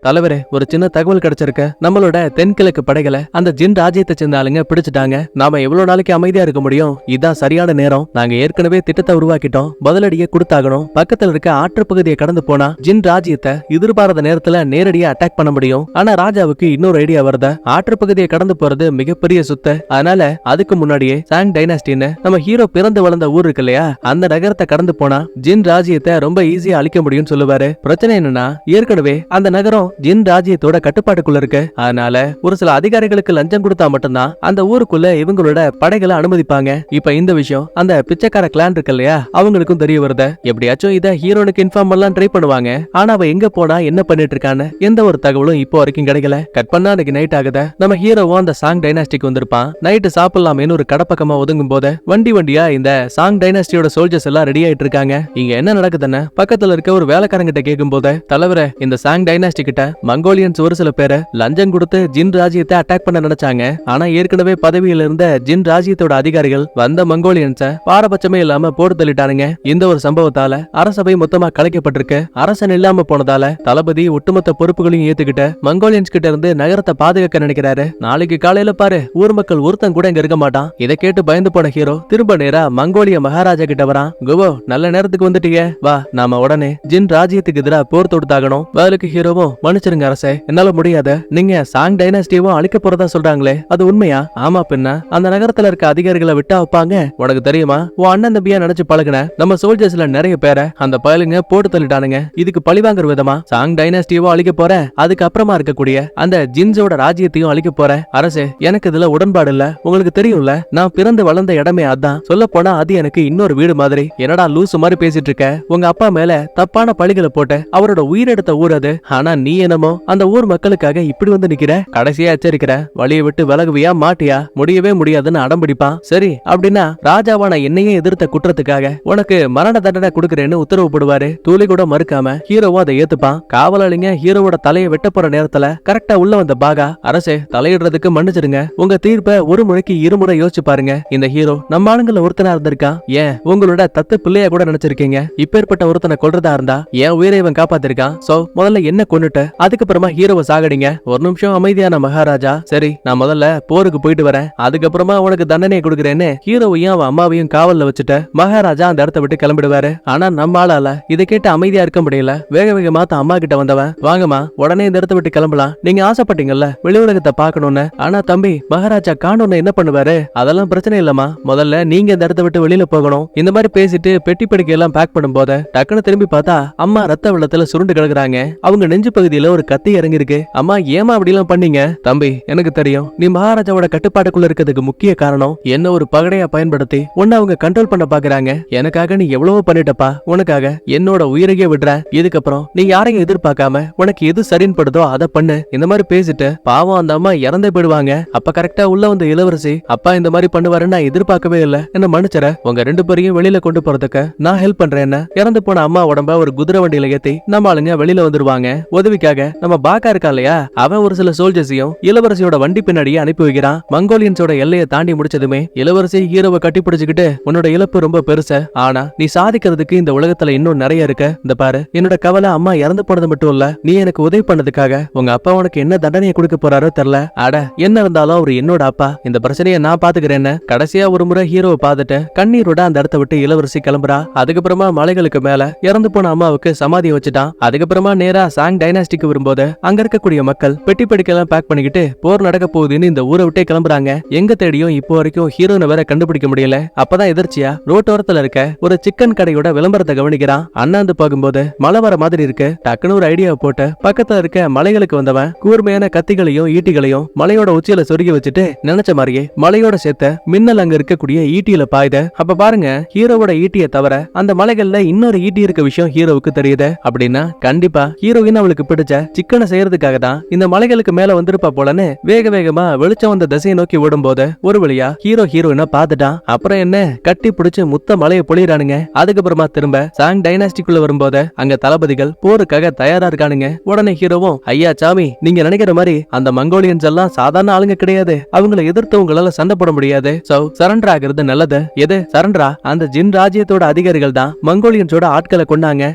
தலைவரே, ஒரு சின்ன தகவல் கிடைச்சிருக்கு. நம்மளோட தென்கிழக்கு படைகளை அந்த ஜின் ராஜ்யத்தை சேர்ந்த ஆளுங்க பிடிச்சிட்டாங்க. நாம எவ்வளவு நாளைக்கு அமைதியா இருக்க முடியும்? இதான் சரியான நேரம். நாங்க ஏற்கனவே திட்டத்தை உருவாக்கிட்டோம், பதிலடியை கொடுத்தாகணும். பக்கத்துல இருக்க ஆற்று பகுதியை கடந்து போனா ஜின் ராஜ்யத்தை எதிர்பாராத நேரத்துல நேரடியா அட்டாக் பண்ண முடியும். ஆனா ராஜாவுக்கு இன்னொரு ஐடியா வருது. ஆற்று பகுதியை கடந்து போறது மிகப்பெரிய சுத்த. அதனால அதுக்கு முன்னாடியே சாங் டைனாஸ்டின்னு நம்ம ஹீரோ பிறந்து வளர்ந்த ஊர் இருக்கு இல்லையா, அந்த நகரத்தை கடந்து போனா ஜின் ராஜ்யத்தை ரொம்ப ஈஸியா அழிக்க முடியும்னு சொல்லுவாரு. பிரச்சனை என்னன்னா, ஏற்கனவே அந்த நகரம் ஜின் ராஜ்யத்தோட கட்டுப்பாட்டுக்குள்ள இருக்கு. அதனால ஒரு சில அதிகாரிகளுக்கு லஞ்சம் கொடுத்தா மட்டும்தான் அந்த ஊருக்குள்ள இவங்களோட படைகளை அனுமதிப்பாங்க. இப்ப இந்த விஷயம் அந்த பிச்சைக்கார கிளான் இருக்கு இல்லையா, அவங்களுக்கும் தெரிய வருது. எப்படியாச்சும் இத ஹீரோனுக்கு இன்ஃபார்ம் பண்ணலாம் ட்ரை பண்ணுவாங்க. ஆனா அவ எங்க போனா என்ன பண்ணிட்டு இருக்கான்னு எந்த ஒரு தகவலும் இப்போ வரைக்கும் கிடைக்கல. கட் பண்ணா அன்னைக்கு நைட் ஆகுது. நம்ம ஹீரோவும் அந்த சாங் டைனாஸ்டிக் வந்திருப்பான். நைட்டு சாப்பிடலாமேன்னு ஒரு கடப்பக்கமா ஒதுங்கும் போது வண்டியா இந்த சாங் டைனாஸ்டியோட சோல்ஜர்ஸ் எல்லாம் ரெடி ஆயிட்டு இருக்காங்க. இங்க என்ன நடக்குதுன்னு பக்கத்துல இருக்க ஒரு வேலைக்காரங்கிட்ட கேட்கும் போது, தலைவரே இந்த சாங் டைனாஸ்டி கிட்ட மங்கோலியன்ஸ் ஒரு சில பேரை லஞ்சம் கொடுத்து ஜின் ராஜ்யத்தை அட்டாக் பண்ண நினைச்சாங்க. ஆனா ஏற்கனவே பதவியில இருந்த ஜின் ராஜ்யத்தோட அதிகாரிகள் வந்த மங்கோலியன்ஸ பாரபட்சமே இல்லாம போட்டு தள்ளிட்டானுங்க. இந்த ஒரு சம்பவத்தால அரசபை மொத்தமா கலைக்கப்பட்டிருக்கு. அரசன் இல்லாம போனதால தளபதி ஒட்டுமொத்த பொறுப்புகளையும் ஏத்துக்கிட்ட மங்கோலியன்ஸ் கிட்ட இருந்து நகரத்தை பாதுகாக்க நினைக்கிறாரு. நாளைக்கு காலையில பாரு ஊர் மக்கள் ஒருத்தன் கூட இங்க இருக்க மாட்டான். இதை கேட்டு பயந்து போன ஹீரோ திரும்ப நேரா மங்கோலிய மகாராஜா கிட்ட வரான். குவோ நல்ல நேரத்துக்கு வந்துட்டீங்க, வா நாம உடனே ஜின் ராஜ்யத்துக்கு எதிராக போர் தொடுத்தாகணும். பதிலுக்கு ஹீரோவும், மன்னிச்சிருங்க அரசே, என்னால முடியாத. நீங்க சாங் டைனாஸ்டியும் அழிக்க போறதா சொல்றாங்களே, அது உண்மையா? ஆமா பின்ன அந்த நகரத்துல இருக்க அதிகாரிகளை விட்டா வைப்பாங்க? உனக்கு தெரியுமா, உன் அண்ணன் தம்பியா நினைச்சு பழகுன நம்ம சோல்ஜர்ஸ்ல நிறைய பேரை அந்த பயலுங்க போட்டு தள்ளிட்டானுங்க. இதுக்கு பழி வாங்குற விதமா சாங் டைனாஸ்டியவும் அழிக்க போற, அதுக்கு அப்புறமா இருக்கக்கூடிய அந்த ஜின்ஸோட ராஜ்யத்தையும் அழிக்க போற. அரசே எனக்கு இதுல உடன்பாடு இல்ல. உங்களுக்கு தெரியும்ல நான் பிறந்து வளர்ந்த இடமே அதான். சொல்ல போனா அது எனக்கு இன்னொரு வீடு மாதிரி. என்னடா லூசு மாதிரி பேசிட்டு இருக்க? உங்க அப்பா மேல தப்பான பழிகளை போட்ட அவரோட உயிரெடுத்த ஊர் அது. ஆனா நீ என்னமோ அந்த ஊர் மக்களுக்காக இப்படி வந்து நிக்கிற. கடைசியா எச்சரிக்கிற, வழியை விட்டு விலகுவியா மாட்டியா? முடியவே முடியாதுன்னு அடம்பிடிப்பான். சரி அப்படின்னா ராஜாவான என்னையே எதிர்த்த குற்றத்துக்காக உனக்கு மரண தண்டனை கொடுக்கறேன்னு உத்தரவு போடுவாரு. தூளி கூட மறுக்காம ஹீரோவும் அதை ஏத்துப்பான். காவலாளிங்க ஹீரோவோட தலையை வெட்ட போற நேரத்துல கரெக்டா உள்ள வந்த பாகா, அரசே தலையிடுறதுக்கு மன்னிச்சிருங்க, உங்க தீர்ப்பை ஒரு முறைக்கு இருமுறை யோசிச்சு பாருங்க. இந்த ஹீரோ நம்ம ஆளுங்கள ஒருத்தனா இருந்திருக்கான். ஏன் உங்களோட தத்து பிள்ளைய கூட நினைச்சிருக்கீங்க? இப்பேற்பட்ட ஒருத்தனை கொல்றதா இருந்தா என் உயிரை இவன் காப்பாத்திருக்கான். சோ முதல்ல என்ன கொன்னுட்டு அதுக்கப்புறமா ஹீரோவை சாகடிங்க. ஒரு நிமிஷம் அமைதியான மகாராஜா, சரி நான் முதல்ல போருக்கு போயிட்டு வரேன், அதுக்கப்புறமா உனக்கு தண்டனை கொடுக்கறேன்னு ஹீரோவையும் அவன் அம்மாவையும் காவல்ல வச்சுட்டு மகாராஜா அந்த இடத்த விட்டு கிளம்பிடுவாரு. ஆனா நம்ம ஆளால இதை கேட்டு அமைதியா இருக்க முடியல. வேக வேகமா அம்மா கிட்ட வந்தவன், வாங்கம்மா உடனே இந்த இடத்த விட்டு கிளம்பலாம், நீங்க ஆசைப்பட்டீங்கல்ல வெளி உலகத்தை பாக்கணும்னு. ஆனா தம்பி மகாராஜா காணோன்னு என்ன பண்ணுவாரு? அதெல்லாம் பிரச்சனை இல்லம்மா, முதல்ல நீங்க இந்த இடத்த விட்டு வெளியில போகணும். இந்த மாதிரி பேசிட்டு பெட்டி படுக்கை எல்லாம் பேக் பண்ணும் போது டக்குன்னு திரும்பி பார்த்தா அம்மா ரத்த வெள்ளத்துல சுருண்டு கிடக்குறாங்க. அவங்க நெஞ்சு பகுதியில ஒரு கத்தி இறங்கி இருக்கு. அம்மா ஏமா அப்படி எல்லாம் பண்ணீங்க? தம்பி எனக்கு தெரியும் நீ மகாராஜாவோட கட்டுப்பாட்டுக்குள்ள இருக்கிறதுக்கு முக்கிய காரணம் என்ன ஒரு பகடையா பயன்படுத்தி உன்னை அவங்க கண்ட்ரோல் பண்ண பாக்குறாங்க. எனக்காக நீ எவ்வளவோ பண்ணிட்டப்பா, உனக்காக என்னோட உயிரையே விடுற. இதுக்கப்புறம் நீ யாரையும் எதிர்பார்க்காம உனக்கு எது சரின்னு படுதோ அதை பண்ணு. இந்த மாதிரி பேசிட்டு பாவம் அந்த அம்மா இறந்தே போயிடுவாங்க. அப்ப கரெக்டா உள்ள வந்த இளவரசி, அப்பா இந்த மாதிரி பண்ணுவாருன்னு நான் எதிர்பார்க்கவே இல்ல, என்ன மன்னிச்சற, உங்க ரெண்டு பேரையும் வெளியில கொண்டு போறதுக்கு நான் ஹெல்ப் பண்றேன். இறந்து போன அம்மா உடம்ப ஒரு குதிரை வண்டியில ஏத்தி நம்ம ஆளுங்க வெளியில வந்துருவாங்க. உதவிக்காக நம்ம பாக்கா இருக்கா இல்லையா, அவன் ஒரு சில சோல்ஜர்ஸையும் இளவரசியோட வண்டி பின்னாடியே அனுப்பி வைக்கிறான். மங்கோலியன்ஸோட எல்லையை தாண்டி முடிச்சதுமே இளவரசி ஹீரோவை கட்டி பிடிச்சுக்கிட்டு, உன்னோட இழப்பு ரொம்ப பெருசு, ஆனா நீ சாதிக்கிறதுக்கு இந்த உலகத்துல இன்னும் நிறைய இருக்கு. இந்த பாரு என்னோட கவலை அம்மா இறந்து போனது மட்டும் இல்ல, நீ எனக்கு உதவி பண்ணதுக்காக உங்க அப்பா உனக்கு என்ன தண்டனையை கொடுக்க போறாரோ தெரியல. அட என்ன இருந்தாலும் அவர் என்னோட அப்பா, இந்த பிரச்சனையை நான் பாத்துக்கிறேன்னு கடைசியா ஒரு முறை ஹீரோவை பார்த்துட்டு கண்ணீரோட அந்த இடத்த விட்டு இளவரசி கிளம்புறா. அதுக்கப்புறமா மலைகளுக்கு மேல இறந்து போன அம்மாவுக்கு சமாதி வச்சுட்டான். அதுக்கப்புறமா நேரா சாங் டைனாஸ்டிக்கு வரும்போது அங்க இருக்கக்கூடிய மக்கள் பெட்டி படிக்கலாம் பேக் பண்ணிக்கிட்டு போர் நடக்க போகுதுன்னு இந்த ஊரை விட்டே கிளம்புறாங்க. எங்க தேடியும் இப்போ வரைக்கும் ஹீரோனை வேற கண்டுபிடிக்க முடியல. அப்பதான் எதிர்ச்சியா ரோட்டோரத்துல இருக்க ஒரு சிக்கன் கடையோட விளம்பரத்தை கவனிக்கிறான். அண்ணாந்து போகும்போது மழை வர மாதிரி இருக்கு. டக்குனு ஒரு ஐடியாவை போட்டு பக்கத்துல இருக்க மலைகளுக்கு வந்தவன் கூர்மையான கத்திகளையும் ஈட்டிகளையும் மலையோட உச்சியில சொருகி வச்சுட்டு நினைச்ச மாதிரியே மலையோட சேர்த்த மின்னல் அங்க இருக்கக்கூடிய ஈட்டியில பாய்த. அப்ப பாருங்க ஹீரோவோட ஈட்டியை தவிர அந்த மலைகள்ல இன்னொரு ஈட்டி இருக்க விஷயம் ஹீரோவுக்கு தெரியுது. அப்படின்னா கண்டிப்பா ஹீரோயின் அவளுக்கு பிடிச்ச சிக்கனை செய்யறதுக்காக தான் இந்த மலைகளுக்கு மேல வந்திருப்பா போலன்னு வேக வேகமா வெளிச்சம் வந்த திசையை நோக்கி ஓடும் போது ஒரு வழியா ஹீரோயினை பாத்துட்டான். அப்புறம் என்ன கட்டி பிடிச்சு முத்த மலையை பொழியறானுங்க. அதுக்கப்புறமா திரும்ப சாங் டைனாஸ்டிக்குள்ள வரும்போது அங்க தளபதிகள் போருக்காக தயாரா இருக்கானுங்க. உடனே ஹீரோவும், ஐயா சாமி நீங்க நினைக்கிற மாதிரி அந்த மங்கோலியன்ஸ் எல்லாம் சாதாரண ஆளுங்க கிடையாது, அவங்களை எதிர்த்து உங்களால சண்டை போட முடியாது. சோ சரண்டர் ஆகிறது நல்லது. எது சரண்டரா? அந்த ஜின் ராஜ்யத்தோட அதிகாரிகள் தான் மங்கோலியன்ஸோட ஆட்களை கொண்டாங்க.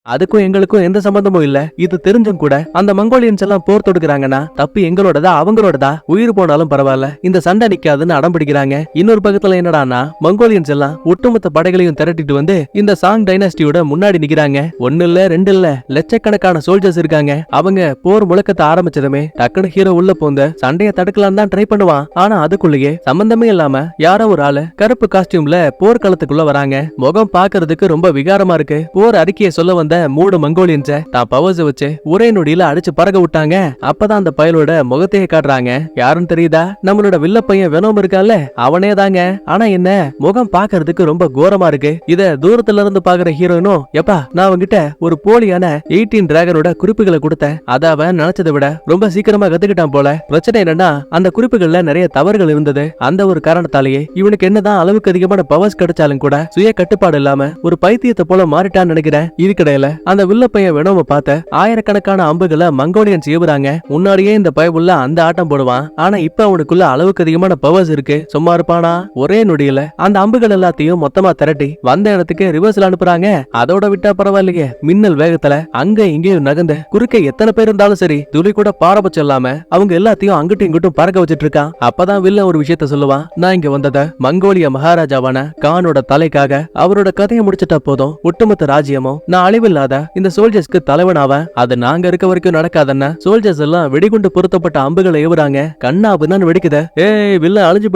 அதுக்கும் எங்களுக்கும் எந்த சம்பந்தமும் இல்ல. இது தெரிஞ்சும் கூட அந்த மங்கோலியன்ஸ் எல்லாம் போர் தொடுக்கிறாங்கன்னா தப்பு எங்களோடதா அவங்களோடதா, உயிர் போனாலும் பரவாயில்ல இந்த சண்டை நிக்காதுன்னு அடம் பிடிக்கிறாங்க. இன்னொரு பக்கத்துல என்னடானா மங்கோலியன்ஸ் எல்லாம் ஒட்டுமொத்த படைகளையும் திரட்டிட்டு வந்து இந்த சாங் டைனாஸ்டியோட முன்னாடி நிக்கிறாங்க. ஒன்னு இல்ல ரெண்டு இல்ல லட்சக்கணக்கான சோல்ஜர்ஸ் இருக்காங்க. அவங்க போர் முழக்கத்தை ஆரம்பிச்சதுமே டக்குனு ஹீரோ உள்ள போந்து சண்டையை தடுக்கலாம் தான் ட்ரை பண்ணுவான். ஆனா அதுக்குள்ளேயே சம்பந்தமே இல்லாம யாரோ ஒரு ஆளு கருப்பு காஸ்டியூம்ல போர்க்களத்துக்குள்ள வராங்க. முகம் பாக்குறதுக்கு ரொம்ப விகாரமா இருக்கு. போர் அறிக்கையை சொல்ல வந்த வந்த 3 மங்கோலியன்ஸ தான் பவர்ஸ் வச்சு ஒரே நொடியில அடிச்சு பறக்க விட்டாங்க. அப்பதான் அந்த பயலோட முகத்தையே காட்டுறாங்க. யாருன்னு தெரியுதா? நம்மளோட வில்ல பையன் வெனோம் இருக்கால, அவனே தாங்க. ஆனா என்ன, முகம் பாக்குறதுக்கு ரொம்ப கோரமா இருக்கு. இத தூரத்துல இருந்து பாக்குற ஹீரோயினும், எப்பா நான் அவங்கிட்ட ஒரு போலியான 18 டிராகனோட குறிப்புகளை கொடுத்தேன், அத அவன் நினைச்சதை விட ரொம்ப சீக்கிரமா கத்துக்கிட்டான் போல. பிரச்சனை என்னன்னா அந்த குறிப்புகள்ல நிறைய தவறுகள் இருந்தது. அந்த ஒரு காரணத்தாலேயே இவனுக்கு என்னதான் அளவுக்கு அதிகமான பவர்ஸ் கிடைச்சாலும் கூட சுய கட்டுப்பாடு இல்லாம ஒரு பைத்தியத்தை போல மாறிட்டான்னு நினைக்கிறேன். இதுக்கிடையில அந்த வில்ல பையன் வெனோம பார்த்த ஆயிரக்கணக்கான அம்புகளை மங்கோலியன்ஸ் ஏவுறாங்க. முன்னாடியே இந்த பயவுள்ள அந்த ஆட்டம் போடுவான். ஆனா இப்ப அவனுக்குள்ள அளவுக்கு அதிகமான பவர்ஸ் இருக்கு. சும்மா இருப்பானா? ஒரே நொடியில அந்த அம்புகள் எல்லாத்தையும் மொத்தமா திரட்டி வந்த இடத்துக்கு ரிவர்ஸ்ல அனுப்புறாங்க. அதோட விட்டா பரவாயில்லையே, மின்னல் வேகத்துல அங்க இங்கேயும் நகர்ந்து குறுக்க எத்தனை பேர் இருந்தாலும் சரி துளி கூட பாரபட்சம் இல்லாம அவங்க எல்லாத்தையும் அங்கிட்டும் இங்கிட்டும் பறக்க வச்சிட்டு இருக்கான். அப்பதான் வில்ல ஒரு விஷயத்த சொல்லுவான். நான் இங்க வந்தத மங்கோலிய மகாராஜாவான கானோட தலைக்காக அவரோட கதையை முடிச்சிட்டா போதும், ஒட்டுமொத்த ராஜ்யமும் நான் அழிவில்லாத இந்த சோல்ஜர்ஸ்க்கு தலைவனாவன். அது நாங்க இருக்க வரைக்கும் நடக்காதன்னா சோல்ஜர்ஸ் எல்லாம் வெடிகுண்டு பொருத்தப்பட்ட அம்புகளை ஏவுறாங்க. கண்ணா அப்படின்னு வெடிக்குத. ஏய் வில்ல அழிஞ்சு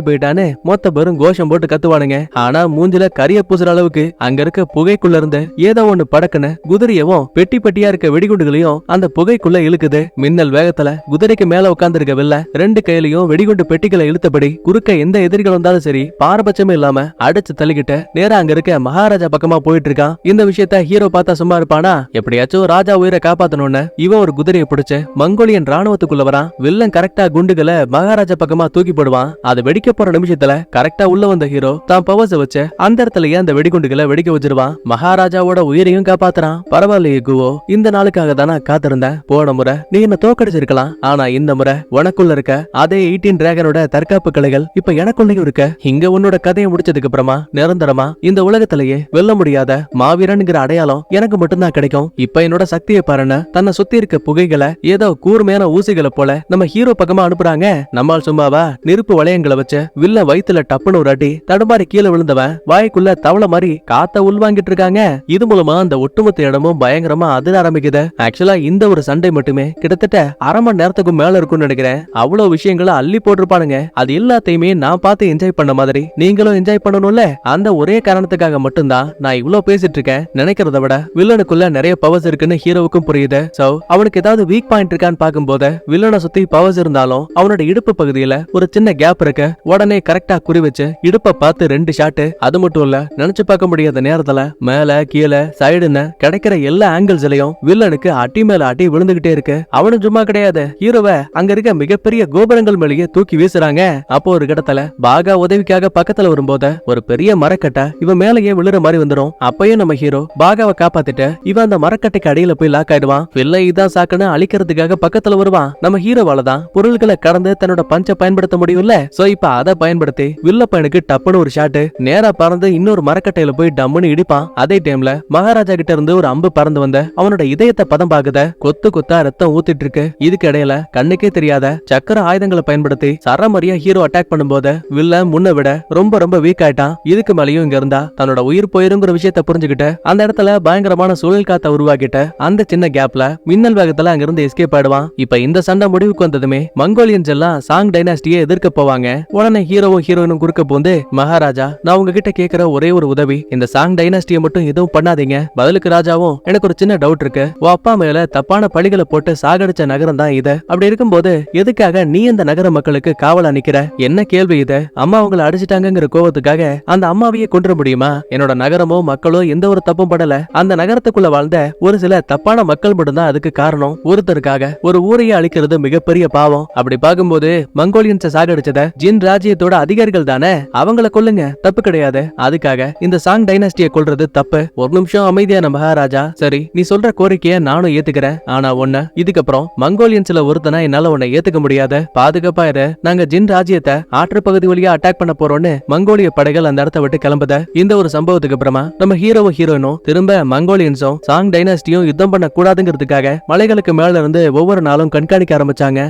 போயிட்டான்னு மொத்த பேரும் கோஷம் போட்டு கத்துவானுங்க. ஆனா மூஞ்சில கரிய பூசுற அளவுக்கு அங்க இருக்க புகைக்குள்ள இருந்து ஏதோ ஒண்ணு படக்குன்னு குதிரையவும் பெட்டி பெட்டியா இருக்க வெடிகுண்டுகளையும் அந்த புகைக்குள்ள இழுக்குது. மின்னல் வேகத்துல குதிரைக்கு மேல உட்கார்ந்து இருக்க வில்ல 2 கையிலையும் வெடிகுண்டு பெட்டிகளை இழுத்தபடி குறுக்க எந்த எதிரிகள் வந்தாலும் சரி பாரபட்சமே இல்லாம அடிச்சு தள்ளிக்கிட்டு நேரா அங்க இருக்க மகாராஜா பக்கமா போயிட்டு இருக்கான். இந்த விஷயத்த ஹீரோ பார்த்தா சும்மா இருப்பானா? எப்படியாச்சும் ராஜா உயிரை காப்பாத்தணும்னு இவன் ஒரு குதிரையை பிடிச்சு மங்கோலியன் ராணுவத்துக்குள்ள வரான். வில்லன் கரெக்டா குண்டுகளை மகாராஜா பக்கமா தூக்கி போடுவான். அது வெடிக்க போற நிமிஷத்துல கரெக்டா உள்ள வந்த ஹீரோ தான் பவர்ஸ் வச்சு அந்த இடத்துலயே அந்த வெடிகுண்டுகளை வெடிக்க வச்சிருவான். மகாராஜாவோட உயிரையும் காப்பாத்துறான். பரவாயில்லையே குவோ, இந்த நாளுக்காக தானே காத்திருந்தேன். போன முறை நீ என்ன தோக்கடிச்சிருக்கலாம், ஆனா இந்த முறை உனக்குள்ள இருக்க அதே 18 டிராகனோட தற்காப்பு கலைகள் இப்ப எனக்குள்ளயும் இருக்க. இங்க உன்னோட கதையை முடிச்சதுக்கு அப்புறமா நிரந்தரமா இந்த உலகத்திலேயே வெல்ல முடியாத மாவீரன்ங்கிற அடையாளம் எனக்கு மட்டும்தான் கிடைக்கும். இப்ப என்னோட சக்தியை பாருன்னு தன்னை சுத்தி இருக்க புகைகளை ஏதோ கூர்மையான ஊசிகளை போல நம்ம ஹீரோ பக்கமா அனுப்புறாங்க. நம்மால் சும்மாவா? நெருப்பு வளையங்களை வச்சு வில்ல வயித்துல டப்புன்னு ஒரு அடி தடுமாறி கீழே விழுந்தவன் வாய்க்குள்ள தவளை மாதிரி காத்த உள்வாங்கிட்டு இருக்காங்க. இது மூலமா அந்த ஒட்டுமொத்த இடமும் பயங்கரமா அதிர ஆரம்பிக்குது. ஆக்சுவலா இந்த ஒரு சண்டை மட்டுமே கிட்டத்தட்ட அரை மணி நேரத்துக்கு மேல இருக்கும்னு நினைக்கிறேன். அவ்வளவு விஷயங்களை அள்ளி போட்டிருப்பானுங்க. அது எல்லாத்தையுமே நான் பார்த்து என்ஜாய் பண்ண மாதிரி நீங்களும் என்ஜாய் பண்ணணும்ல. அந்த ஒரே காரணத்துக்காக மட்டும்தான் நான் இவ்வளவு பேசிட்டு இருக்கேன். நினைக்கிறத விட வில்லனுக்குள்ள நிறைய பவர்ஸ் இருக்குன்னு ஹீரோவுக்கும் புரியுது. சோ அவனுக்கு ஏதாவது வீக் பாயிண்ட் இருக்கான்னு பார்க்கும்போது வில்லனை சுத்தி பவர்ஸ் இருந்தாலும் அவனோட இடுப்பு பகுதியில ஒரு சின்ன கேப் இருக்கு. உடனே கரெக்டா குறி வச்சு இடுப்ப பார்த்து 2 ஷாட். அது மட்டும் இல்ல, நினைச்சு பார்க்க முடியாத நேரத்துல மேல கீழே சைடுன்னு கிடைக்கிற எல்லா ஆங்கிள்ஸ்லயும் வில்லனுக்கு அடி மேல அடி விழுந்துகிட்டே இருக்கு. அவனும் சும்மா கிடையாது. ஹீரோவை அங்க இருக்க மிகப்பெரிய கோபுரங்கள் மேலேயே தூக்கி வீசுறாங்க. அப்போ ஒரு இடத்துல பாகா உதவிக்காக பக்கத்துல வரும்போது ஒரு பெரிய மரக்கட்டை இவன் மேலேயே விழுற மாதிரி வந்துடும். அப்பயும் நம்ம ஹீரோ பாகாவை காப்பாத்திட்டு இவன் அந்த மரக்கட்டைக்கு அடியில போய் லாக் ஆயிடுவான். வில்லை இதான் சாக்குன்னு அழிக்கிறதுக்காக பக்கத்துல வருவான். நம்ம ஹீரோவால தான் பொருள்களை கடந்து தன்னோட பஞ்ச பயன்படுத்த முடியும்ல. சோ இப்ப அதை பயன்படுத்தி வில்ல பையனுக்கு டப்புன்னு ஒரு ஷாட் நேரா பறந்து இன்னொரு மரக்கட்டையில போய் டம்முன்னு இடிப்பான். அதே டைம்ல மகாராஜா கிட்ட இருந்து ஒரு அம்பு பறந்து வந்த அவனோட இதயத்தை பதம் பாக்குத. கொத்து கொத்தா ரத்தம் ஊத்திட்டு இருக்கு. இதுக்கு இடையில கண்ணுக்கே தெரியாத சக்கர ஆயுதங்களை பயன்படுத்தி சரமரியா ஹீரோ அட்டாக் பண்ணும்போது வில்ல முன்ன விட ரொம்ப ரொம்ப வீக் ஆயிட்டான். இதுக்கு மேலேயும் இங்க இருந்தா தன்னோட உயிர் போயிருங்கிற விஷயத்த புரிஞ்சுக்கிட்டு அந்த இடத்துல பயங்கரமான சுழல் காத்த உருவாக்கிட்டு அந்த சின்ன கேப்ல மின்னல் வேகத்துல அங்க இருந்து எஸ்கேப் ஆயிடுவான். இப்ப இந்த சண்டை முடிவுக்கு வந்ததுமே மங்கோலியன்ஸ் எல்லாம் சாங் டைனாஸ்டியை எதிர்க்க போவாங்க. உடனே ஹீரோவும் ஹீரோயினும் குறுக்க போந்து, மகாராஜா நான் உங்ககிட்ட கேக்குற ஒரே ஒரு உதவி, இந்த சாங் டைனாஸ்டியை மட்டும் எதுவும் பண்ணாதீங்க. பதிலுக்கு ராஜாவும், எனக்கு ஒரு சின்ன டவுட் இருக்கு. உன் அப்பா மேல தப்பான பழிகளை போட்டு சாகடிச்ச நகரம் தான் இது. அப்படி இருக்கும்போது எதுக்காக நீ இந்த நகர மக்களுக்கு காவலா நிக்கிற? என்ன கேள்வி இது? அம்மா உங்களை அடிச்சிட்டாங்கிற கோவத்துக்காக அந்த அம்மாவையே கொன்ற முடியுமா? என்னோட நகரமோ மக்களோ எந்த ஒரு தப்பும் படல. அந்த நகரத்துக்குள்ள வாழ்ந்த ஒரு சில தப்பான மக்கள் மட்டும்தான் அதுக்கு காரணம். ஒருத்தருக்காக ஒரு ஊரையே அழிக்கிறது மிகப்பெரிய பாவம். அப்படி பார்க்கும்போது மங்கோலியன்ஸை சாகடிச்சத ஜின் ராஜ்யத்தோட அதிகாரிகள் தானே, அவங்கள கொல்லுங்க, தப்பு கிடையாது. அதுக்காக இந்த சாங் டைனாஸ்டியை கொல்றது தப்பு. ஒரு நிமிஷம் அமைதியான மகாராஜா, சரி நீ சொல்ற கோரிக்கைய நானும் ஏத்துக்கிறேன். ஆனா ஒண்ணு, இதுக்கப்புறம் மங்கோலியன்ஸ்ல ஒருத்தனா என்னால உன்னை ஏத்துக்க முடியாது. பாதுகாப்பா இரு. நாங்க ஜின் ராஜ்யத்தை ஆற்று பகுதி வழியா அட்டாக் பண்ண போறோம்னு மங்கோலிய படைகள் அந்த இடத்தை விட்டு கிளம்புத. இந்த ஒரு சம்பவத்துக்கு அப்புறமா நம்ம ஹீரோவும் ஹீரோயினும் திரும்ப மங்கோலியன்ஸும் சாங் டைனாஸ்டியும் யுத்தம் பண்ண கூடாதுங்கிறதுக்காக மலைகளுக்கு மேல இருந்து ஒவ்வொரு நாளும் கண்காணிக்க ஆரம்பிச்சாங்க.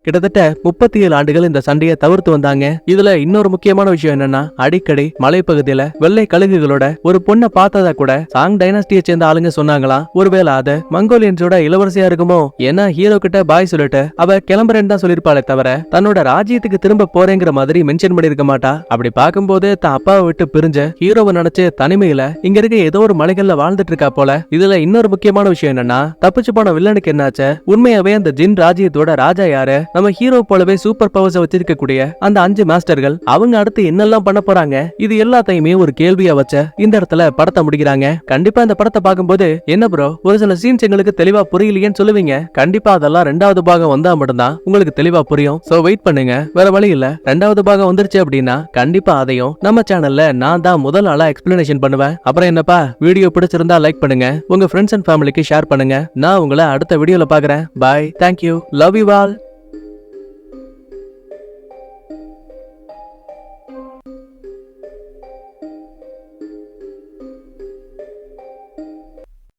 கிட்டத்தட்ட 37 ஆண்டுகள் இந்த சண்டையை தவிர்த்து வந்தாங்க. இதுல இன்னொரு முக்கியமான விஷயம் என்னன்னா, அடிக்கடி மலைப்பகுதியில வெள்ளை கழுகுகளோட ஒரு பொண்ணை பார்த்ததா கூட சாங் டைனாஸ்டியை சேர்ந்த ஆளுங்க சொன்னாங்களாம். ஒருவேளை அது மங்கோலியன்ஸோட இளவரசியா இருக்குமோ? ஏன்னா ஹீரோ கிட்ட பாய் சொல்லிட்டு அவ கிளம்புறேன்னு தான் சொல்லிருப்பாளே தவிர தன்னோட ராஜ்யத்துக்கு திரும்ப போறேங்கிற மாதிரி மென்ஷன் பண்ணிருக்க மாட்டா. அப்படி பார்க்கும்போது தான் அப்பாவை விட்டு பிரிஞ்ச ஹீரோவை நினைச்சு தனிமையில இங்க இருக்க ஏதோ ஒரு மலைகள்ல வாழ்ந்துட்டு இருக்கா போல. இதுல இன்னொரு முக்கியமான விஷயம் என்னன்னா, தப்பிச்சு போன வில்லனுக்கு என்னாச்சு? உண்மையாவே அந்த ஜின் ராஜ்யத்தோட ராஜா யாரு? நம்ம ஹீரோ போலவே சூப்பர் பவர்ஸ் வச்சிருக்க கூடிய அந்த 5 மாஸ்டர்கள் அவங்க அடுத்து என்னெல்லாம் பண்ண போறாங்க? இது எல்லாத்தையுமே ஒரு கேள்வியா வச்ச இந்த இடத்துல படத்தை முடிக்கிறாங்க. கண்டிப்பா இந்த படத்தை பார்க்கும்போது என்ன ப்ரோ ஒரு சில சீன்ஸ் எங்களுக்கு தெளிவா புரியலையேன்னு சொல்லுவீங்க. கண்டிப்பா அதெல்லாம் 2வது பாகம் வந்தா மட்டும்தான் உங்களுக்கு தெளிவா புரியும். சோ வெயிட் பண்ணுங்க, வேற வழி இல்ல. 2வது பாகம் வந்துருச்சு அப்படின்னா கண்டிப்பா அதையும் நம்ம சேனல்ல நான் தான் முதல் ஆளா எக்ஸ்பிளனேஷன் பண்ணுவேன். அப்புறம் என்னப்பா, வீடியோ பிடிச்சிருந்தா லைக் பண்ணுங்க, உங்க ஃப்ரெண்ட்ஸ் அண்ட் ஃபேமிலிக்கு ஷேர் பண்ணுங்க. நான் உங்களை அடுத்த வீடியோல பாக்குறேன். பாய், தேங்க்யூ, லவ் யூ ஆல்.